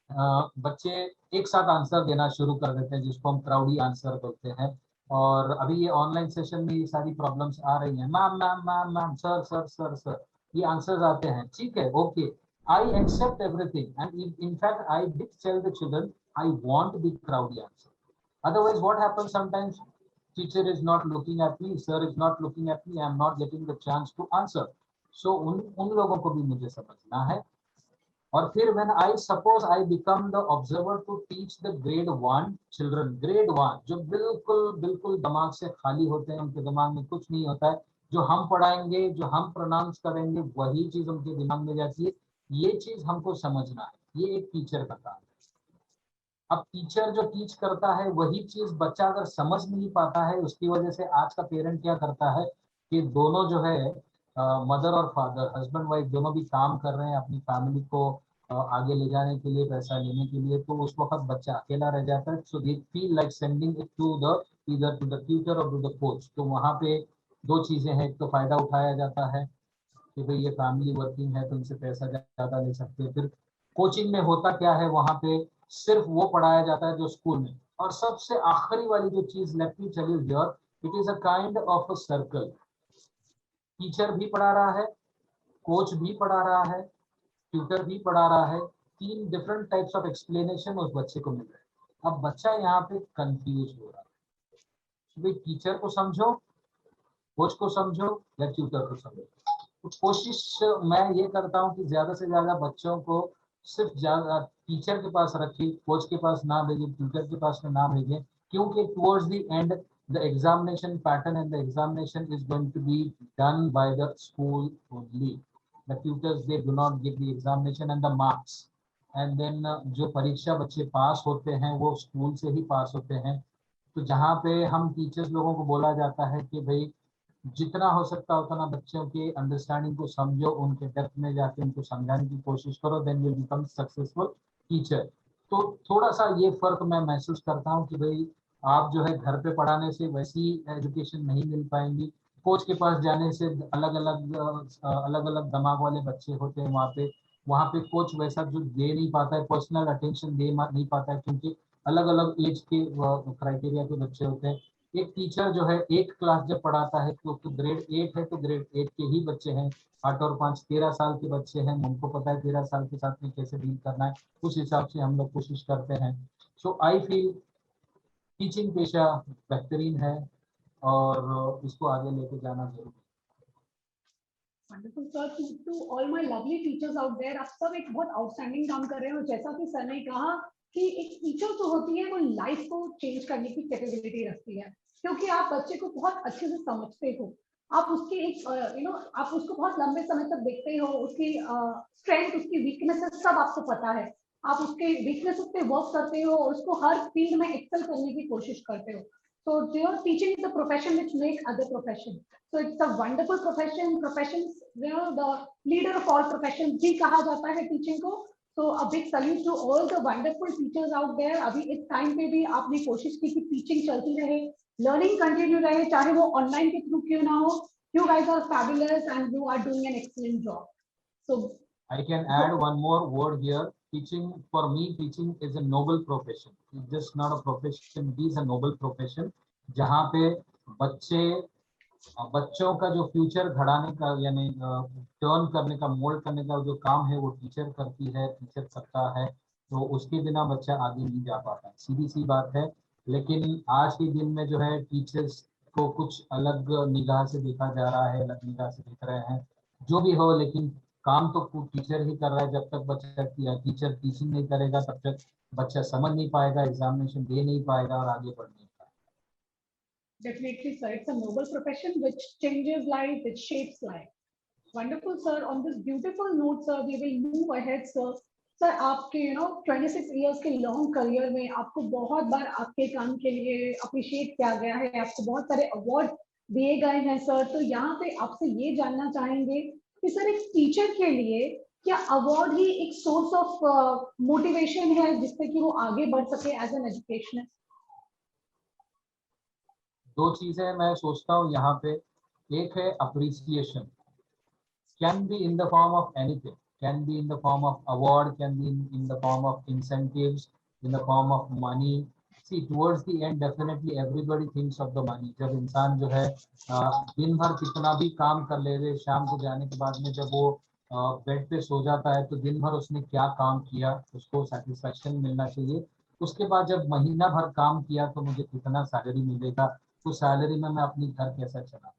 बच्चे एक साथ आंसर देना शुरू कर देते हैं, जिसको हम क्राउडी आंसर बोलते हैं. और अभी ये ऑनलाइन सेशन में ये सारी प्रॉब्लम्स आ रही हैं, ma'am ma'am ma'am ma'am, sir sir sir sir, ये आंसर्स आते हैं. ठीक है, okay, I accept everything, and in fact I did tell the children I want the crowdy answer. Otherwise what happens sometimes, teacher is not looking at me, sir is not looking at me, I am not getting the chance to answer. So उन लोगों को भी मुझे समझना है. और फिर when I suppose I become the observer to teach the grade 1 children, grade 1 जो बिल्कुल बिल्कुल दिमाग से खाली होते हैं, उनके दिमाग में कुछ नहीं होता है, जो हम पढ़ाएंगे, जो हम प्रोनाउंस करेंगे वही चीज उनके दिमाग में जाती है. ये चीज हमको समझना है, ये एक टीचर का काम है. अब टीचर जो टीच करता है वही चीज बच्चा अगर समझ नहीं पाता है, उसकी वजह से आज का पेरेंट क्या करता है कि दोनों जो है मदर और फादर, हस्बैंड वाइफ दोनों भी काम कर रहे हैं अपनी फैमिली को आगे ले जाने के लिए, पैसा लेने के लिए. तो उस वक्त बच्चा अकेला रह जाता है. So they feel like sending it to the either to the tutor और टू द कोच. तो वहाँ पे दो चीजें हैं, एक तो फायदा उठाया जाता है कि भाई ये फैमिली वर्किंग है तो उनसे पैसा ज्यादा ले सकते हैं. फिर कोचिंग में होता क्या है, वहाँ पे सिर्फ वो पढ़ाया जाता है जो स्कूल में. और सबसे आखिरी वाली जो चीज, let me tell you here, it is a kind of a circle. Teacher भी पढ़ा रहा है, कोच भी पढ़ा रहा है, ट्यूटर भी पढ़ा रहा है, 3 डिफरेंट टाइप्स ऑफ एक्सप्लेनेशन उस बच्चे को मिल रहे हैं। अब बच्चा यहाँ पे कंफ्यूज हो रहा है, भाई टीचर को समझो, कोच को समझो या ट्यूटर को समझो। तो कोशिश मैं ये करता हूँ कि ज्यादा से ज्यादा बच्चों को सिर्फ ज्यादा टीचर के पास रखिए, कोच के पास ना भेजें, ट्यूटर के पास में ना भेजें, क्योंकि towards the end the examination pattern and the examination is going to be done by the school only. The tutors they do not give the examination and the marks, and then जो परीक्षा बच्चे पास होते हैं वो school से ही पास होते हैं। तो जहाँ पे हम टीचर्स लोगों को बोला जाता है कि भाई जितना हो सकता है उतना बच्चों के अंडरस्टैंडिंग को समझो, उनके डेप्थ में जाके उनको समझाने की कोशिश करो, then you become successful teacher. तो थोड़ा सा ये फर्क मैं महसूस करता हूँ कि भाई आप जो है घर पे पढ़ाने से वैसी एजुकेशन नहीं मिल पाएंगी, कोच के पास जाने से अलग अलग दिमाग वाले बच्चे होते हैं वहाँ पे कोच वैसा जो दे नहीं पाता है, पर्सनल अटेंशन दे नहीं पाता है, क्योंकि अलग अलग एज के क्राइटेरिया के बच्चे होते हैं। एक टीचर जो है एक क्लास जब पढ़ाता है तो ग्रेड 8 है, तो ग्रेड 8 के ही बच्चे हैं, 8 और 5 13 साल के बच्चे हैं, उनको पता है 13 साल के साथ में कैसे डील करना है, उस हिसाब से हम लोग कोशिश करते हैं। सो आई फील टीचिंग पेशा बेहतरीन है और इसको आगे लेके जाना जरूरी है। Wonderful, sir. To all my lovely teachers out there, आप सब एक बहुत आउटस्टैंडिंग काम कर रहे हो। जैसा कि सर ने कहा कि एक टीचर जो होती है वो लाइफ को चेंज करने की कैपेबिलिटी रखती है, क्योंकि आप बच्चे को बहुत अच्छे से समझते हो। आप उसकी एक आप उसको बहुत लंबे समय तक देखते हो, उसकी स्ट्रेंथ, उसकी वीकनेसेस सब आपको पता है। आप उसके वीकनेसेस पे वर्क करते हो और उसको हर फील्ड में एक्सेल करने की कोशिश करते हो। So teaching is the profession which make other profession. So it's a wonderful profession. Professions, the leader of all professions भी कहा जाता है teaching को। So a big salute to all the wonderful teachers out there. अभी इस time पे भी आपने कोशिश की कि teaching चलती रहे, learning continue रहे, चाहे वो online के through क्यों ना हो। You guys are fabulous and you are doing an excellent job. So I can add one more word here. Teaching, for me, teaching is a noble profession. It's just not a profession, it is a noble profession. जहाँ पे बच्चों का जो future घड़ाने का यानी turn करने का, mould करने का जो काम है वो टीचर करती है, टीचर करता है, तो उसके बिना बच्चा आगे नहीं जा पाता, सीधी सी बात है। लेकिन आज के दिन में जो है टीचर्स को कुछ अलग निगाह से देखा जा रहा है, अलग निगाह से देख रहे हैं। जो भी हो, लेकिन काम तो टीचर ही कर रहा है। जब तक बच्चा टीचर टीचिंग नहीं करेगा तब तक बच्चा समझ नहीं पाएगा, एग्जामिनेशन दे नहीं पाएगा और आगे बढ़ नहीं पाएगा। Definitely, sir. It's a noble profession which changes life, which shapes life. Wonderful, sir. On this beautiful note, sir, we will move ahead, sir. Sir आपके 26 इयर्स के लॉन्ग करियर में आपको बहुत बार आपके काम के लिए अप्रिशिएट किया गया है, आपको बहुत सारे अवार्ड दिए गए हैं सर। तो यहाँ पे आपसे ये जानना चाहेंगे कि सर एक टीचर के लिए क्या अवार्ड ही एक सोर्स ऑफ मोटिवेशन है जिससे कि वो आगे बढ़ सके एज एन एजुकेशनर? दो चीजें मैं सोचता हूँ यहाँ पे। एक है appreciation, can be in the form of anything, can be in the form of award, can be in the form of incentives, in the form of money. See, towards the end definitely everybody thinks of the money. जब इंसान जो है दिन भर कितना भी काम कर ले रहे, शाम को जाने के बाद में जब वो बेड पे सो जाता है तो दिन भर उसने क्या काम किया उसको सेटिस्फेक्शन मिलना चाहिए। उसके बाद जब महीना भर काम किया तो मुझे कितना सैलरी मिलेगा, तो सैलरी में मैं अपनी घर कैसा चला,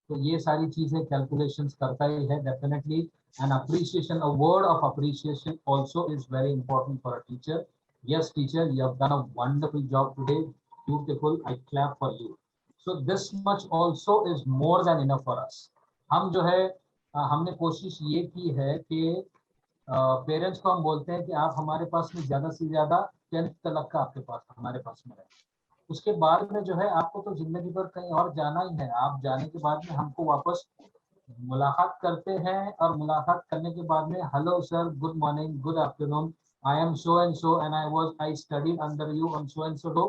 तो ये सारी चीजें कैलकुलेशंस करता ही है definitely. And appreciation, a word of appreciation also is very important for a teacher. Yes teacher, you have done a wonderful job today, beautiful, I clap for you. So this much also is more than enough for us. हम जो है हमने कोशिश ये की है कि parents को हम बोलते हैं कि आप हमारे पास में ज़्यादा से ज़्यादा 10th तक का आपके पास हमारे पास में रहे, उसके बाद में जो है आपको तो जिंदगी भर कहीं और जाना ही है। आप जाने के बाद में हमको वापस मुलाकात करते हैं और मुलाकात करने के बाद में hello sir, good morning, good afternoon, I am so and so and I studied under you on so and so do.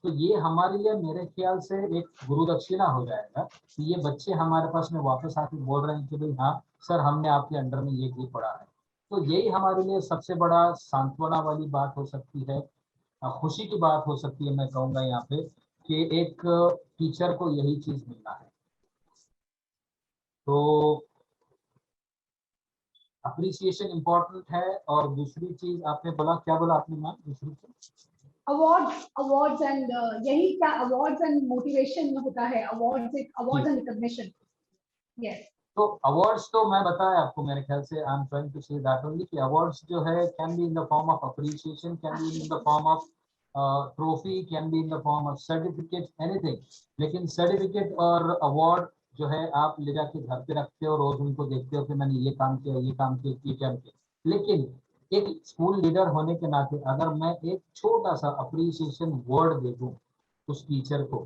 तो ये हमारे लिए मेरे ख्याल से एक गुरु दक्षिणा हो जाएगा कि ये बच्चे हमारे पास में वापस आके बोल रहे हैं कि भाई हाँ सर, हमने आपके अंडर में ये पढ़ा है। तो यही हमारे लिए सबसे बड़ा सांत्वना वाली बात हो सकती है। खुशी की बात हो सकती है, मैं कहूँगा यहाँ पे कि एक टीचर को यही चीज मिलना है। तो अप्रिसिएशन इम्पोर्टेंट है। और दूसरी चीज आपने बोला, क्या बोला आपने मैम दूसरी चीज? अवार्ड्स एंड यही क्या, अवार्ड्स एंड मोटिवेशन होता है, अवार्ड्स एंड रिकॉग्निशन। यस, तो अवार्ड्स तो मैं बताया आपको, मेरे ख्याल से I am trying to say that only कि अवार्ड्स जो है can be in the form of appreciation, can be in the form of trophy, can be in the form of certificate, anything. लेकिन सर्टिफिकेट और award जो है आप ले जाके घर पे रखते हो, रोज उनको देखते हो कि मैंने ये काम किया, ये काम किया, ये काम किया। लेकिन एक स्कूल लीडर होने के नाते अगर मैं एक छोटा सा अप्रिसिएशन वर्ड दे दूं उस टीचर को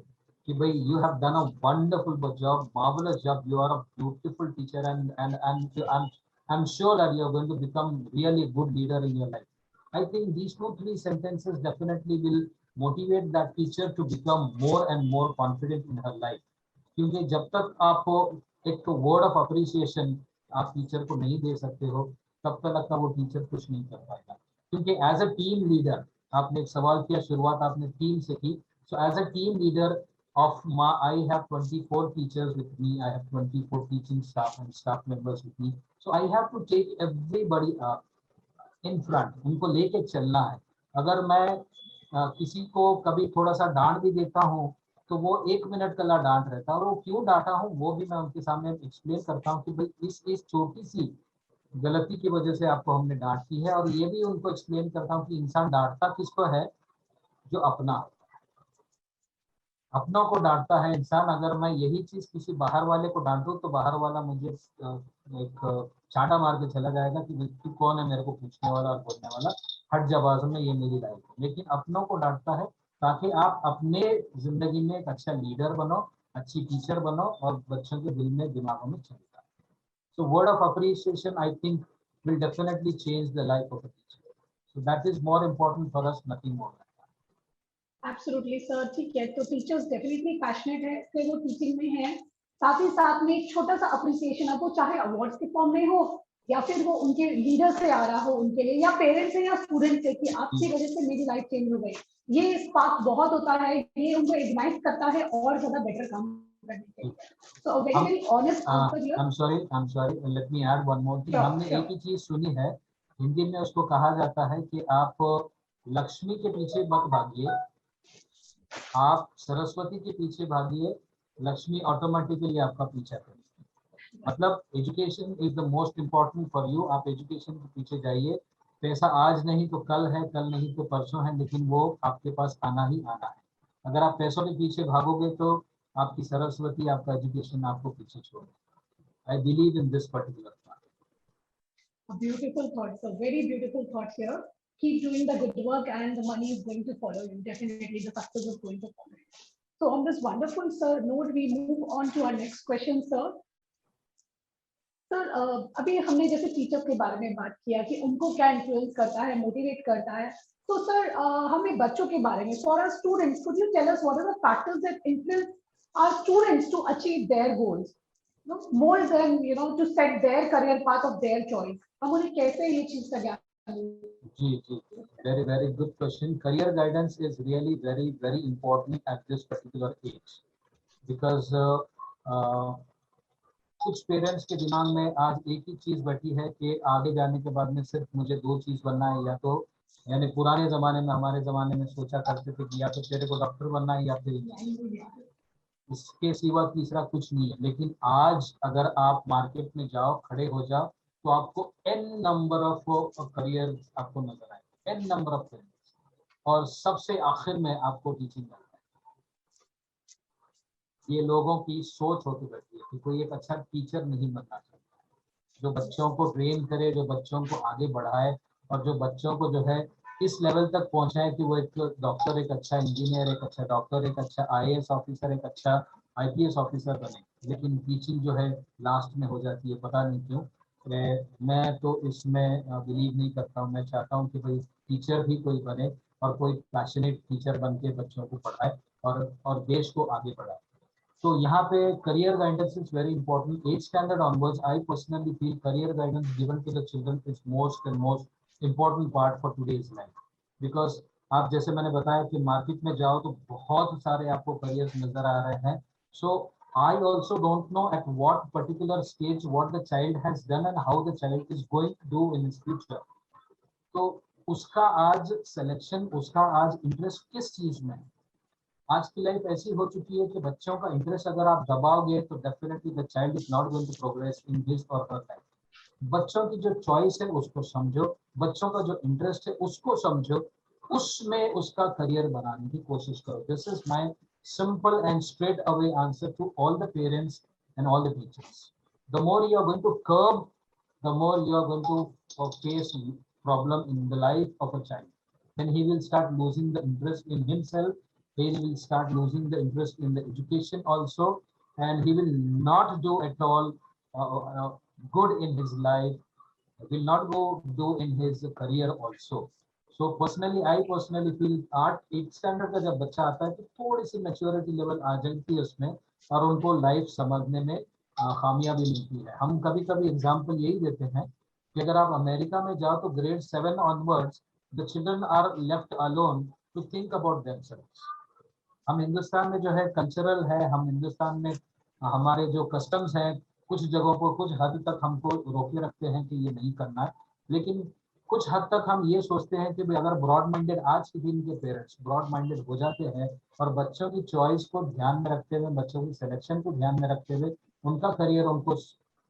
कि भाई you have done a wonderful job, marvellous job, you are a beautiful teacher, and I'm sure that you are going to become really good leader in your life. I think these 2-3 sentences definitely will motivate that teacher to become more and more confident in her life. क्योंकि जब तक आप एक word of appreciation आप teacher को नहीं दे सकते हो, तब तक वो टीचर कुछ नहीं कर पाएगा। क्योंकि एज अ टीम लीडर, आपने एक सवाल किया, शुरुआत आपने टीम से की, so as a team leader of my, I have 24 teachers with me, I have 24 teaching staff and staff members with me, so I have to take everybody in front, उनको लेके चलना है। अगर मैं किसी को कभी थोड़ा सा डांट भी देता हूँ तो वो 1 मिनट का डांट रहता है, और वो क्यों डांटा हूँ वो भी मैं उनके सामने एक्सप्लेन करता हूँ कि भाई इस छोटी सी गलती की वजह से आपको हमने डांट की है। और ये भी उनको एक्सप्लेन करता हूँ कि इंसान डांटता किसको है, जो अपनों को डांटता है इंसान। अगर मैं यही चीज किसी बाहर वाले को डांटूं तो बाहर वाला मुझे एक चांटा मार के चला जाएगा कि तू कौन है मेरे को पूछने वाला और बोलने वाला, हट जा बाजू में, ये मेरी लाइफ है। लेकिन अपनों को डांटता है ताकि आप अपने जिंदगी में एक अच्छा लीडर बनो, अच्छी टीचर बनो और बच्चों के दिल में दिमागों में चले जाए। So word of appreciation I think will definitely change the life of a teacher. So that is more important for us, nothing more. Absolutely sir, ठीक है। तो टीचर्स डेफिनेटली पैशनेट है, फिर वो टीचिंग में है, साथ ही साथ में एक छोटा सा अप्रिसिएशन है, वो चाहे अवार्ड्स के फॉर्म में हो या फिर वो उनके लीडर से आ रहा हो उनके लिए, या पेरेंट्स से या स्टूडेंट से कि आपकी वजह से मेरी लाइफ चेंज हो गई, ये स्पार्क बहुत होता है, ये उनको इग्नाइट करता है और ज्यादा बेटर काम करने के लिए। So very very honest answer here. I'm sorry, let me add one more thing. हमने एक ही चीज सुनी है, हिंदी में उसको कहा जाता है कि आप लक्ष्मी के पीछे मत भागिए, आप सरस्वती के पीछे भागिए, लक्ष्मी ऑटोमेटिकली आपका पीछा करेगी। मतलब education is the most important for you. आप एजुकेशन के पीछे जाइए, पैसा आज नहीं तो कल है, कल नहीं तो परसों है, लेकिन वो आपके पास आना ही आना है। अगर आप पैसों के पीछे भागोगे तो आपकी सरस्वती, आपका एजुकेशन आपको पीछे छोड़ेगा। I believe in this particular part. A beautiful thought, sir. Very beautiful thought here. Keep doing the good work and the money is going to follow you. Definitely the success is going to follow you. So on this wonderful, sir, note, we move on to our next question, sir. Sir, अभी हमने जैसे teacher के बारे में बात किया कि उनको क्या इन्फ्लुएंस करता है, मोटिवेट करता है। तो सर, हमें बच्चों के बारे में, for our students, could you tell us what are the factors that influence our students to achieve their goals, more than to set their career path of their choice? हम उन्हें कैसे ये चीज का ज्ञान? जी, very good question. Career guidance is really very important at this particular age because कुछ parents के दिमाग में आज एक ही चीज बैठी है कि आगे जाने के बाद में सिर्फ मुझे 2 चीज बनना है, या तो यानी पुराने जमाने में, हमारे जमाने में सोचा करते थे कि या तो तेरे को डॉक्टर बनना है या फिर इसके सिवा तीसरा कुछ नहीं है। लेकिन आज अगर आप मार्केट में जाओ, खड़े हो जाओ, तो आपको n नंबर ऑफ करियर आपको नजर आएगा, n नंबर ऑफ करियर, और सबसे आखिर में आपको टीचिंग करना है। ये लोगों की सोच होती रहती है कि कोई एक अच्छा टीचर नहीं बनना चाहता, जो बच्चों को ट्रेन करे, जो बच्चों को आगे बढ़ाए, और जो बच्चों को जो है इस लेवल तक पहुंचाए कि वो एक डॉक्टर, एक अच्छा इंजीनियर, एक अच्छा डॉक्टर, एक अच्छा IAS ऑफिसर, एक अच्छा IPS ऑफिसर बने। लेकिन टीचिंग जो है लास्ट में हो जाती है, पता नहीं क्यों। मैं तो इसमें बिलीव नहीं करता हूँ। मैं चाहता हूँ कि भाई टीचर भी कोई बने और कोई पैशनेट टीचर बन के बच्चों को पढ़ाए और देश को आगे बढ़ाए। तो यहाँ पे career guidance is very important. 8th standard onwards, I personally feel career guidance given to the children is most important part for today's life, because आप जैसे मैंने बताया कि मार्केट में जाओ तो बहुत सारे आपको करियर्स नजर आ रहे हैं. सो I also don't know at what particular stage what the child has done and how the child is going to do in his future. तो उसका आज सिलेक्शन, उसका आज इंटरेस्ट किस चीज में है. आज की लाइफ ऐसी हो चुकी है कि बच्चों का इंटरेस्ट अगर आप दबाओगे तो definitely the child is not going to progress in his or her life. बच्चों की जो चॉइस है उसको समझो, बच्चों का जो इंटरेस्ट है उसको समझो, उसमें उसका करियर बनाने की कोशिश करो. This is my simple and straight away answer to all the parents and all the teachers. The more you are going to curb, the more you are going to face problem in the life of a child. Then he will start losing the interest in himself. He will start losing the interest in the education also, and he will not do at all good in his life, will not go do in his career also. So personally, I personally feel 8 standard का जब बच्चा आता है तो थोड़ी सी maturity level आ जाती है उसमें और उनको लाइफ समझने में कामयाबी मिलती है. हम कभी कभी एग्जांपल यही देते हैं कि अगर आप अमेरिका में जाओ तो grade 7 onwards the children are left alone to think about themselves. हम हिंदुस्तान में जो है कल्चरल है, हम हिंदुस्तान में हमारे जो कस्टम्स हैं कुछ जगहों पर कुछ हद तक हमको रोके रखते हैं कि ये नहीं करना है. लेकिन कुछ हद तक हम ये सोचते हैं कि भाई अगर ब्रॉड माइंडेड, आज के दिन के पेरेंट्स ब्रॉड माइंडेड हो जाते हैं और बच्चों की चॉइस को ध्यान में रखते हुए, बच्चों की सिलेक्शन को ध्यान में रखते हुए उनका करियर उनको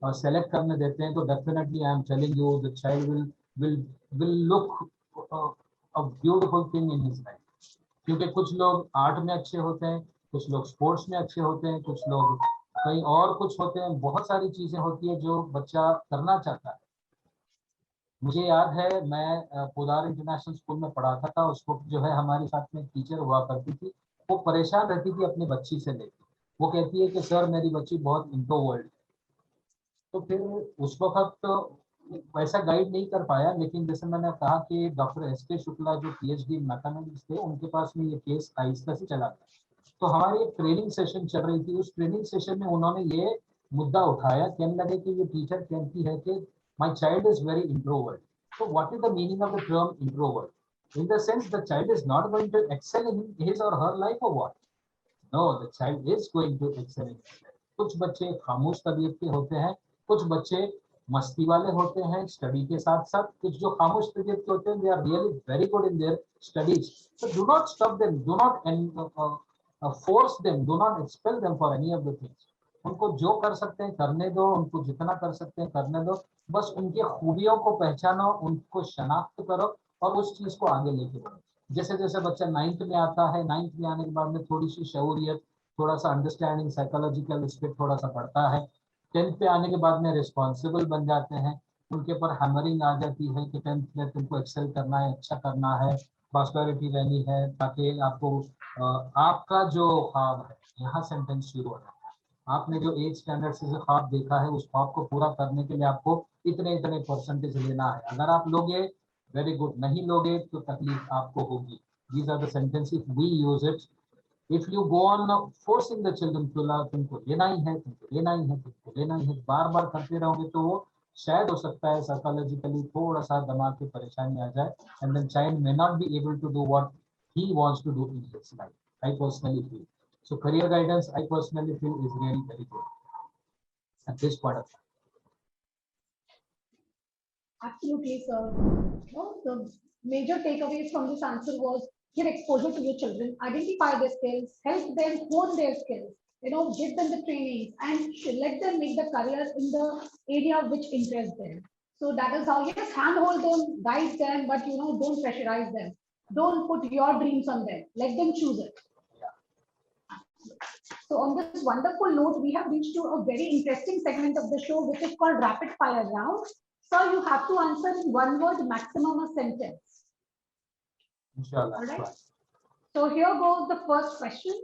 सेलेक्ट करने देते हैं, तो definitely I am telling you the child will look a beautiful thing in his life. क्योंकि कुछ लोग आर्ट में अच्छे होते हैं, कुछ लोग स्पोर्ट्स में अच्छे होते हैं, कुछ लोग कहीं और कुछ होते हैं. बहुत सारी चीजें होती है जो बच्चा करना चाहता है. मुझे याद है मैं पोदार इंटरनेशनल स्कूल में पढ़ाता था. उसको जो है हमारे साथ में टीचर हुआ करती थी, वो परेशान रहती थी अपनी बच्ची से लेकर. वो कहती है कि सर मेरी बच्ची बहुत इंट्रोवर्ट है. तो फिर उस वक्त तो वैसा गाइड नहीं कर पाया. लेकिन जैसे मैंने कहा कि डॉक्टर एस.के. शुक्ला जो पीएचडी मैथमेटिक्स थे, उनके पास में ये केस आहिस्ता से चला गया. तो हमारी एक ट्रेनिंग सेशन चल रही थी. उस ट्रेनिंग सेशन में उन्होंने ये मुद्दा उठाया. कहने लगे कि ये टीचर कहती है कि my child is very introvert. So what is the meaning of the term introvert? In the sense the child is not going to excel in his or her life or what? No, the child is going to excel in his life. कुछ बच्चे खामोश तबीयत के होते हैं, कुछ बच्चे मस्ती वाले होते हैं स्टडी के साथ साथ. कुछ जो खामोश तबीयत के होते हैं they are really very good in their studies. So do not stop them, do not force them, do not expel them for any of the things. उनको जो कर सकते हैं करने दो, उनको जितना कर सकते हैं करने दो. बस उनकी खूबियों को पहचानो, उनको शनाख्त करो और उस चीज को आगे लेके बढ़ो. जैसे जैसे बच्चा 9th में आता है, 9th में आने के बाद में थोड़ी सी शऊरियत, थोड़ा सा अंडरस्टैंडिंग, साइकोलॉजिकल एस्पेक्ट थोड़ा सा बढ़ता है. 10th पे आने के बाद में रिस्पॉन्सिबल बन जाते हैं. उनके ऊपर हैमरिंग आ जाती है कि 10th में तुमको एक्सेल करना है, अच्छा करना है, प्रॉस्पेरिटी रहनी है, ताकि आपको आपका जो ख्वाब है, यहाँ सेंटेंस शुरू हो जाता है. आपने जो 8 स्टैंडर्ड से ख्वाब देखा है, उस ख्वाब को पूरा करने के लिए आपको इतने इतने परसेंटेज लेना है. अगर आप लोगे वेरी गुड, नहीं लोगे तो तकलीफ आपको होगी. These are the sentences we use it. If you go on forcing the children to learn, तुमको लेना ही है, तुमको लेना ही है, तुमको लेना ही है, बार बार करते रहोगे तो वो शायद हो सकता है साइकोलॉजिकली थोड़ा सा दिमाग की परेशानी आ जाए. And then child may not be able to do what he wants to do in his life. I personally feel. So career guidance, I personally feel, is really very good at this point of time. Absolutely, sir. No, the major takeaways from this answer was give exposure to your children, identify their skills, help them hone their skills, give them the training and let them make the career in the area which interests them. So that is how, yes, handhold them, guide them, but don't pressurize them. Don't put your dreams on them. Let them choose it. So on this wonderful note, we have reached to a very interesting segment of the show, which is called Rapid Fire Round. So you have to answer in one word, maximum a sentence. Inshallah. All right. So here goes the first question.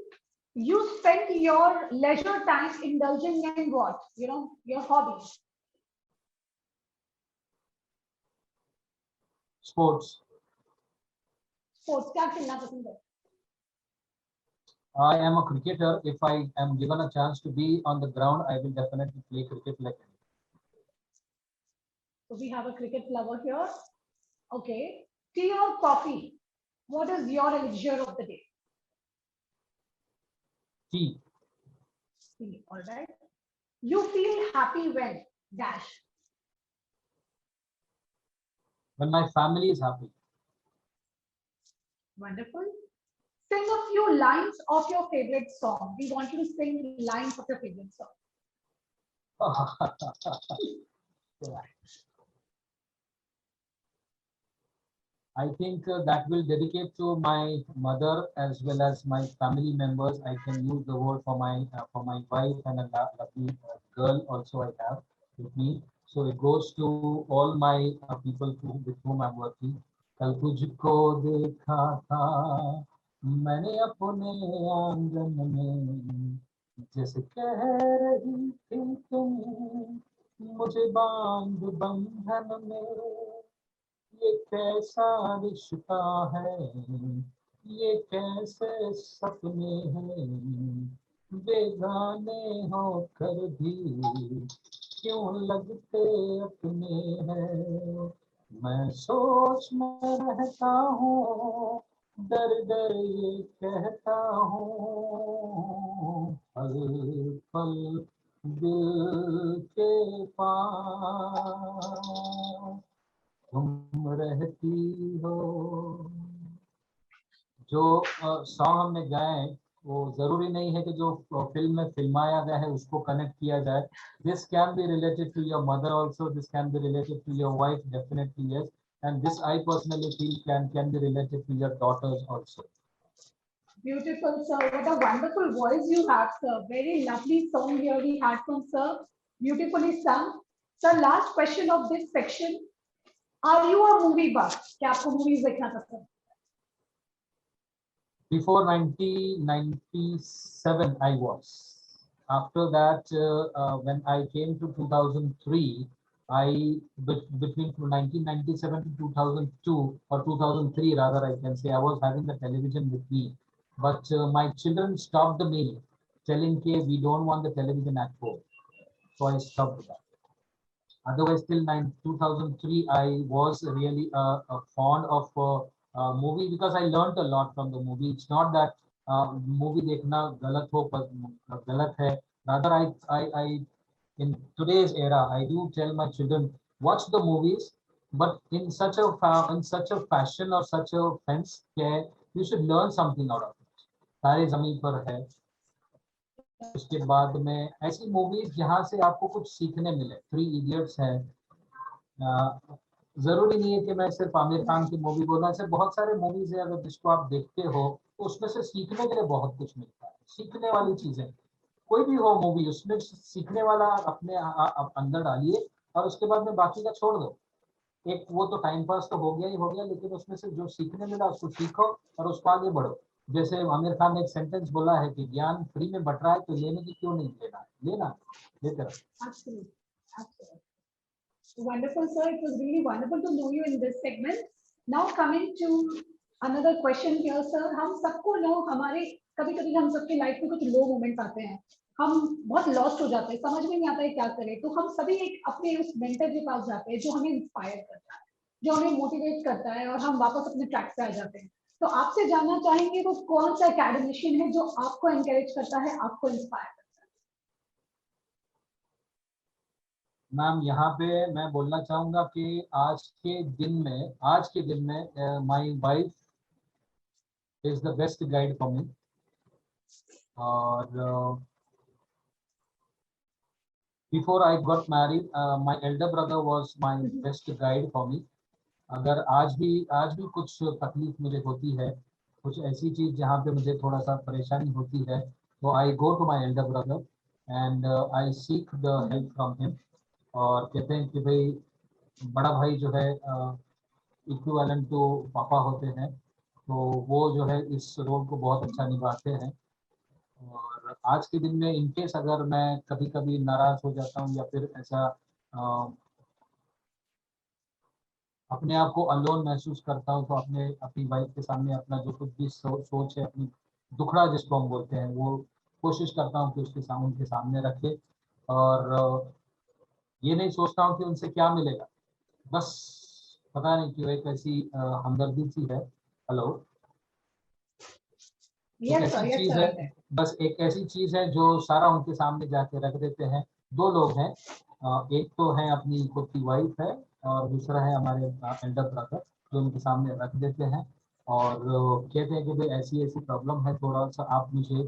You spend your leisure time indulging in what? Your hobbies. Sports. Sports. क्या खेलना पसंद है? I am a cricketer. If I am given a chance to be on the ground, I will definitely play cricket like anything. So we have a cricket lover here. Okay. Tea or coffee? What is your elixir of the day? Tea. Tea, all right. You feel happy when dash. When my family is happy. Wonderful. Sing a few lines of your favorite song. We want you to sing lines of your favorite song. I think that will dedicate to my mother as well as my family members. I can use the word for my wife and a lovely girl also I have with me. So it goes to all my people with whom I'm working. कल तुझको देखा था मैंने अपने आंगन में जैसे कह रही थी तुम मुझे बांध बंधन में ये कैसा रिश्ता है ये कैसे सपने हैं बेगाने होकर भी क्यों लगते अपने हैं मैं सोच में रहता हूँ डर डर ये कहता हूँ पल पल दिल के पास तुम रहती हो जो सॉन्ग हमने गाए वो जरूरी नहीं है कि जो फिल्म में फिल्माया गया है उसको कनेक्ट किया जाए this can be related to your mother also this can be related to your wife definitely yes and this I personally feel can be related to your daughters also. Beautiful, sir. What a wonderful voice you have, sir. Very lovely song here we had from sir. Beautifully sung. Sir, last question of this section. Are you a movie buff? क्या आपको movies देखना पसंद है? Before 1997 I was. After that when I came to 2003 I between 1997 to 2002 or 2003 rather I can say I was having the television with me but my children stopped me telling me we don't want the television at home so I stopped that. Otherwise till 2003 I was really fond of movie because I learned a lot from the movie. It's not that movie देखना गलत है rather I in today's era I do tell my children watch the movies but in such a fashion or such a sense that you should learn something out of it. तारे ज़मीन पर है उसके बाद में ऐसी मूवीज जहां से आपको कुछ सीखने मिले थ्री इडियट्स है जरूरी नहीं है कि मैं सिर्फ आमिर खान की मूवी बोलूं ऐसे बहुत सारे मूवीज है अगर जिसको आप देखते हो तो उसमें से सीखने के लिए बहुत कुछ मिलता है सीखने वाली चीजें कोई भी हो मूवी उसमें सीखने वाला अपने अंदर डालिए और उसके बाद में बाकी का छोड़ दो एक वो तो टाइम पास तो हो गया ही हो गया लेकिन उसमें से जो सीखने मिला उसको सीखो और उसको आगे बढ़ो जैसे आमिर खान ने एक सेंटेंस बोला है कि ज्ञान फ्री में बट रहा है तो लेने की क्यों नहीं लेना लेते रहो. Absolutely. Absolutely. Wonderful, sir. It was really wonderful to know you in this segment. Now coming to another question here, sir. हम सबको नो हमारे कभी-कभी हम सबके लाइफ में कुछ लो मोमेंट्स आते हैं हम बहुत लॉस्ट हो जाते हैं समझ में नहीं आता है क्या करें तो हम सभी एक अपने उस मेंटर के पास जाते हैं जो हमें इंस्पायर करता है जो हमें मोटिवेट करता है और हम वापस अपने ट्रैक पे आ जाते हैं तो आपसे जानना चाहेंगे वो कौन सा एकेडमिशियन है जो आपको एनकरेज करता है आपको इंस्पायर करता है मैम यहाँ पे मैं बोलना चाहूंगा कि आज के दिन में my wife is the best guide for me और before I got married my elder brother was my best guide for me अगर आज भी कुछ तकलीफ मुझे होती है कुछ ऐसी चीज जहाँ पे मुझे थोड़ा सा परेशानी होती है तो I go to my elder brother and I seek the help from him और कहते हैं कि भाई बड़ा भाई जो है इक्विवेलेंट टू पापा होते हैं तो वो जो है इस रोल को बहुत अच्छा निभाते हैं और आज के दिन में इनकेस अगर मैं कभी कभी नाराज हो जाता हूँ या फिर ऐसा अपने आप को अलोन महसूस करता हूँ तो अपनी वाइफ के सामने अपना जो कुछ भी सोच है अपनी दुखड़ा जिसको हम बोलते हैं वो कोशिश करता हूँ कि उनके सामने रखे और ये नहीं सोचता हूँ कि उनसे क्या मिलेगा बस पता नहीं क्यों एक ऐसी हमदर्दी सी है हेलो एक Yes, sir. ऐसी Yes, चीज sir. है, बस एक ऐसी चीज है जो सारा उनके सामने जाके रख देते हैं। दो लोग हैं, एक तो है अपनी खुद की वाइफ है और दूसरा है हमारे एल्डर ब्रदर, जो उनके सामने रख देते हैं और कहते हैं कि भाई ऐसी ऐसी प्रॉब्लम है, थोड़ा सा आप मुझे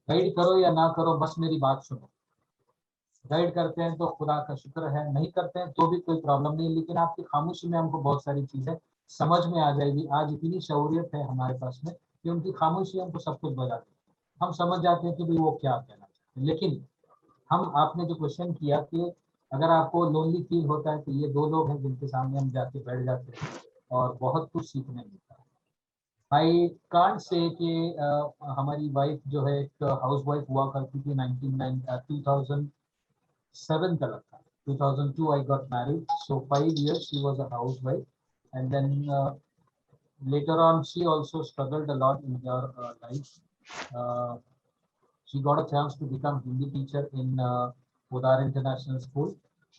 गाइड करो या ना करो, बस मेरी बात सुनो। गाइड करते हैं तो खुदा का शुक्र है, नहीं करते हैं तो भी कोई प्रॉब्लम नहीं, लेकिन आपकी खामोशी में हमको बहुत सारी चीजें समझ में आ जाएगी। आज इतनी शौरियत है हमारे पास में कि उनकी खामोशी हमको सब कुछ बता देती है, हम समझ जाते हैं कि भाई वो क्या कहना चाहते हैं। लेकिन हम, आपने जो क्वेश्चन किया कि अगर आपको लोनली फील होता है तो ये दो लोग हैं जिनके सामने हम जाके बैठ जाते हैं और बहुत कुछ सीखने मिलता है। आई कांट से कि हमारी वाइफ जो है एक हाउस वाइफ हुआ करती थी 2007 तक था। 2002 I got married, so 5 years she was a housewife, and then later on she also struggled a lot in her life. Uh, she got a chance to become Hindi teacher in Udar International School,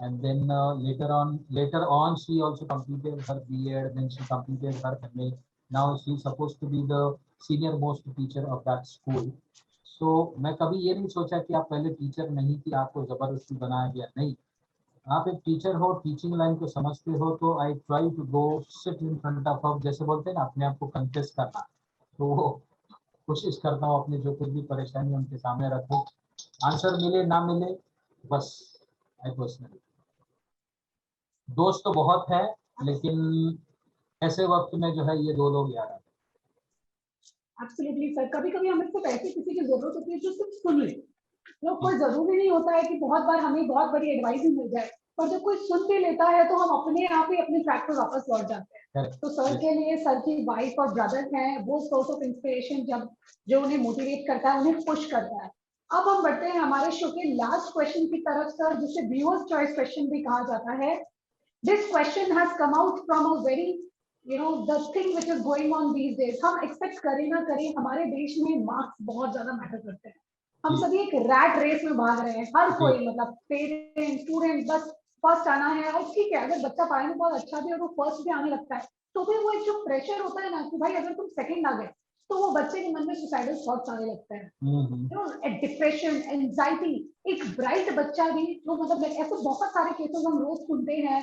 and then later on she also completed her B.Ed, then she completed her MA. Now she is supposed to be the senior most teacher of that school. So मैं कभी ये नहीं सोचा कि आप पहले teacher नहीं थी, आपको जबरदस्ती बनाया गया, नहीं। आप एक टीचर हो, टीचिंग लाइन को समझते हो, तो I try to go sit in front of, जैसे बोलते हैं ना, अपने आप को कन्फेस करना, तो वो कोशिश करता हूँ अपनी जो कुछ भी परेशानी उनके सामने रखूं, आंसर मिले ना मिले, बस आई पर्सनली। दोस्त तो बहुत है, लेकिन ऐसे वक्त में जो है ये दो लोग याद आते हैं। Absolutely, sir. कभी-कभी हमें सिर्फ ऐसी किसी की जरूरत होती है जो सिर्फ सुन ले। तो कोई जरूरी नहीं होता है कि बहुत बार हमें बहुत बड़ी एडवाइस ही मिल जाए, पर जब कोई सुन भी लेता है तो हम अपने आप ही अपने ट्रैक पर वापस लौट जाते हैं। तो सर के लिए, सर की वाइफ और ब्रदर हैं वो सोर्स ऑफ इंस्पिरेशन, जब जो उन्हें मोटिवेट करता है, उन्हें पुश करता है। अब हम बढ़ते हैं हमारे शो के लास्ट क्वेश्चन की तरफ सर, जिसे व्यूअर्स चॉइस क्वेश्चन भी कहा जाता है। This question has come out from a very the thing which is going on these days. हम एक्सपेक्ट करें ना करें, हमारे देश में मार्क्स बहुत ज्यादा मैटर करते हैं। हम सभी एक रैट रेस में भाग रहे हैं, हर कोई, मतलब पेरेंट, स्टूडेंट, बस फर्स्ट आना है। और ठीक है, अगर बच्चा पढ़ाई में बहुत अच्छा भी और वो फर्स्ट भी आने लगता है, तो फिर वो एक जो प्रेशर होता है ना कि भाई अगर तुम सेकंड आ गए, तो वो बच्चे के मन में सुसाइडल थॉट्स आने लगते हैं, डिप्रेशन, एंजाइटी। एक ब्राइट बच्चा भी, जो मतलब ऐसे बहुत सारे केसेस हम रोज सुनते हैं,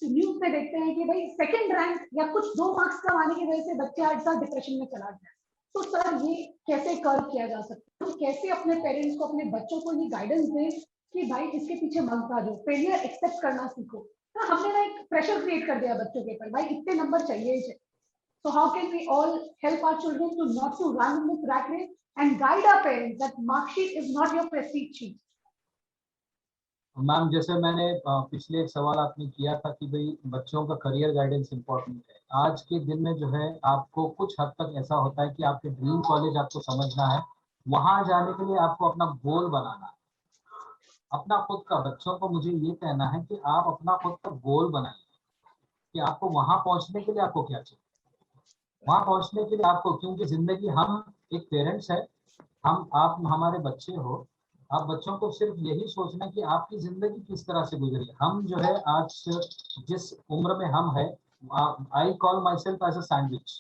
न्यूज में देखते हैं कि भाई सेकंड रैंक या कुछ 2 मार्क्स कम आने की वजह से बच्चा ऐसा डिप्रेशन में चला गया। तो सर ये कैसे कर्व किया जा सकता है, तो कैसे अपने पेरेंट्स को, अपने बच्चों को ये गाइडेंस दें कि भाई इसके पीछे मत भागो, फेलियर एक्सेप्ट करना सीखो। तो हमने ना एक प्रेशर क्रिएट कर दिया बच्चों के ऊपर, भाई इतने नंबर चाहिए ही चाहिए। So how can we all help our children to not to run in this rat race and guide our parents that mark sheet is not your prestige sheet? Ma'am, जैसे मैंने पिछले एक सवाल आपने किया था कि भाई बच्चों का करियर गाइडेंस इंपॉर्टेंट है। आज के दिन में जो है आपको कुछ हद तक ऐसा होता है कि आपके ड्रीम कॉलेज आपको समझना है, वहां जाने के लिए आपको अपना गोल बनाना है, अपना खुद का। बच्चों को मुझे ये कहना है कि आप अपना खुद का गोल बनाइए कि आपको वहां पहुंचने के लिए आपको क्या चाहिए, वहां पहुंचने के लिए आपको, क्योंकि जिंदगी, हम एक पेरेंट्स है, हम, आप हमारे बच्चे हो, आप बच्चों को सिर्फ यही सोचना कि आपकी जिंदगी किस तरह से गुजरी। हम जो है आज जिस उम्र में हम है, I call my self as a sandwich.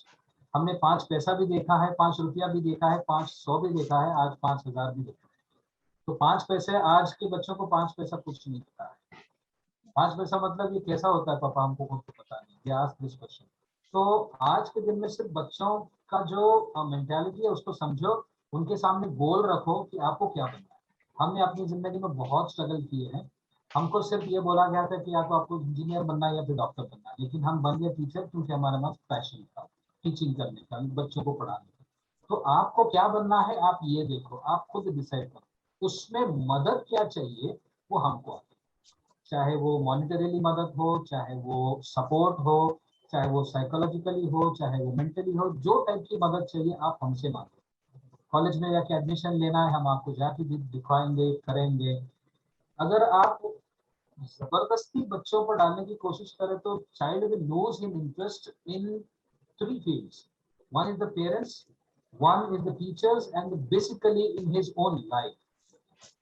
हमने 5 पैसा भी देखा है, 5 रुपया भी देखा है, 500 भी देखा है, आज 5,000 भी देखा है। तो 5 पैसे, आज के बच्चों को 5 पैसा कुछ नहीं पता है। 5 पैसा मतलब ये कैसा होता है पापा, हमको खुद को पता नहीं, ये आज दिस क्वेश्चन। तो आज के दिन में सिर्फ बच्चों का जो मेंटालिटी है उसको समझो, उनके सामने गोल रखो कि आपको क्या बनना है। हमने अपनी जिंदगी में बहुत स्ट्रगल किए हैं, हमको सिर्फ ये बोला गया था कि या तो आपको इंजीनियर बनना है या फिर डॉक्टर बनना है, लेकिन हम बन गए टीचर क्योंकि हमारे पास पैशन था टीचिंग करने का, बच्चों को पढ़ाने का। तो आपको क्या बनना है आप ये देखो, आप खुद डिसाइड करो, उसमें मदद क्या चाहिए वो हमको आती है। चाहे वो मॉनिटरीली मदद हो, चाहे वो सपोर्ट हो, चाहे वो साइकोलॉजिकली हो, चाहे वो मेंटली हो, जो टाइप की मदद चाहिए आप हमसे मांगो। कॉलेज में जाके एडमिशन लेना है, हम आपको जाके भी दिखाएंगे, करेंगे। अगर आप जबरदस्ती बच्चों पर डालने की कोशिश करें तो child will lose his interest in 3 fields. One is the parents, one is the teachers, and basically in his own life.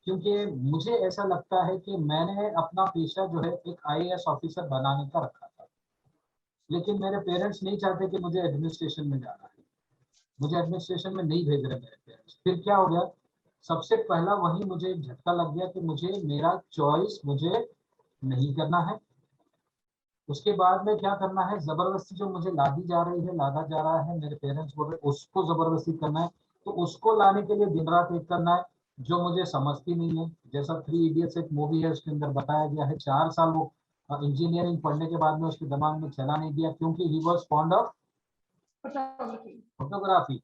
क्योंकि मुझे ऐसा लगता है कि मैंने अपना पेशा जो है एक IAS ऑफिसर बनाने का रखा था, लेकिन मेरे पेरेंट्स नहीं चाहते कि मुझे एडमिनिस्ट्रेशन में जाना है। मुझे एडमिनिस्ट्रेशन में नहीं भेज रहे मेरे पेरेंट्स। फिर क्या हो गया, सबसे पहला वही मुझे झटका लग गया कि मुझे मेरा चॉइस मुझे नहीं करना है। उसके बाद में क्या करना है, जबरदस्ती जो मुझे लादी जा रही है, लादा जा रहा है, मेरे पेरेंट्स बोल रहे उसको जबरदस्ती करना है, तो उसको लाने के लिए दिन रात एक करना है, जो मुझे समझती नहीं है। जैसा 3 इडियट्स एक मूवी है, उसके अंदर बताया गया है 4 साल वो इंजीनियरिंग पढ़ने के बाद में उसके दिमाग में चला नहीं दिया, क्योंकि he was fond of photography.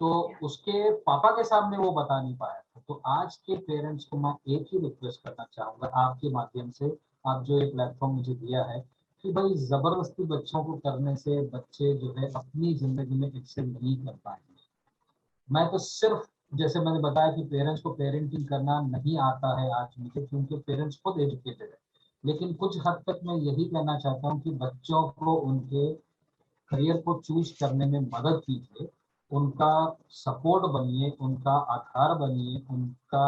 तो उसके पापा के सामने वो बता नहीं पाया था। तो आज के पेरेंट्स को मैं एक ही रिक्वेस्ट करना चाहूंगा आपके माध्यम से, आप जो ये प्लेटफॉर्म मुझे दिया है, कि भाई जबरदस्ती बच्चों को करने से बच्चे जो है अपनी जिंदगी में एक्सेल नहीं कर पाएंगे। मैं तो सिर्फ, जैसे मैंने बताया कि पेरेंट्स को पेरेंटिंग करना नहीं आता है आज मुझे, क्योंकि पेरेंट्स खुद एजुकेटेड है, लेकिन कुछ हद तक मैं यही कहना चाहता हूँ कि बच्चों को उनके करियर को चूज करने में मदद कीजिए, उनका सपोर्ट बनिए, उनका आधार बनिए, उनका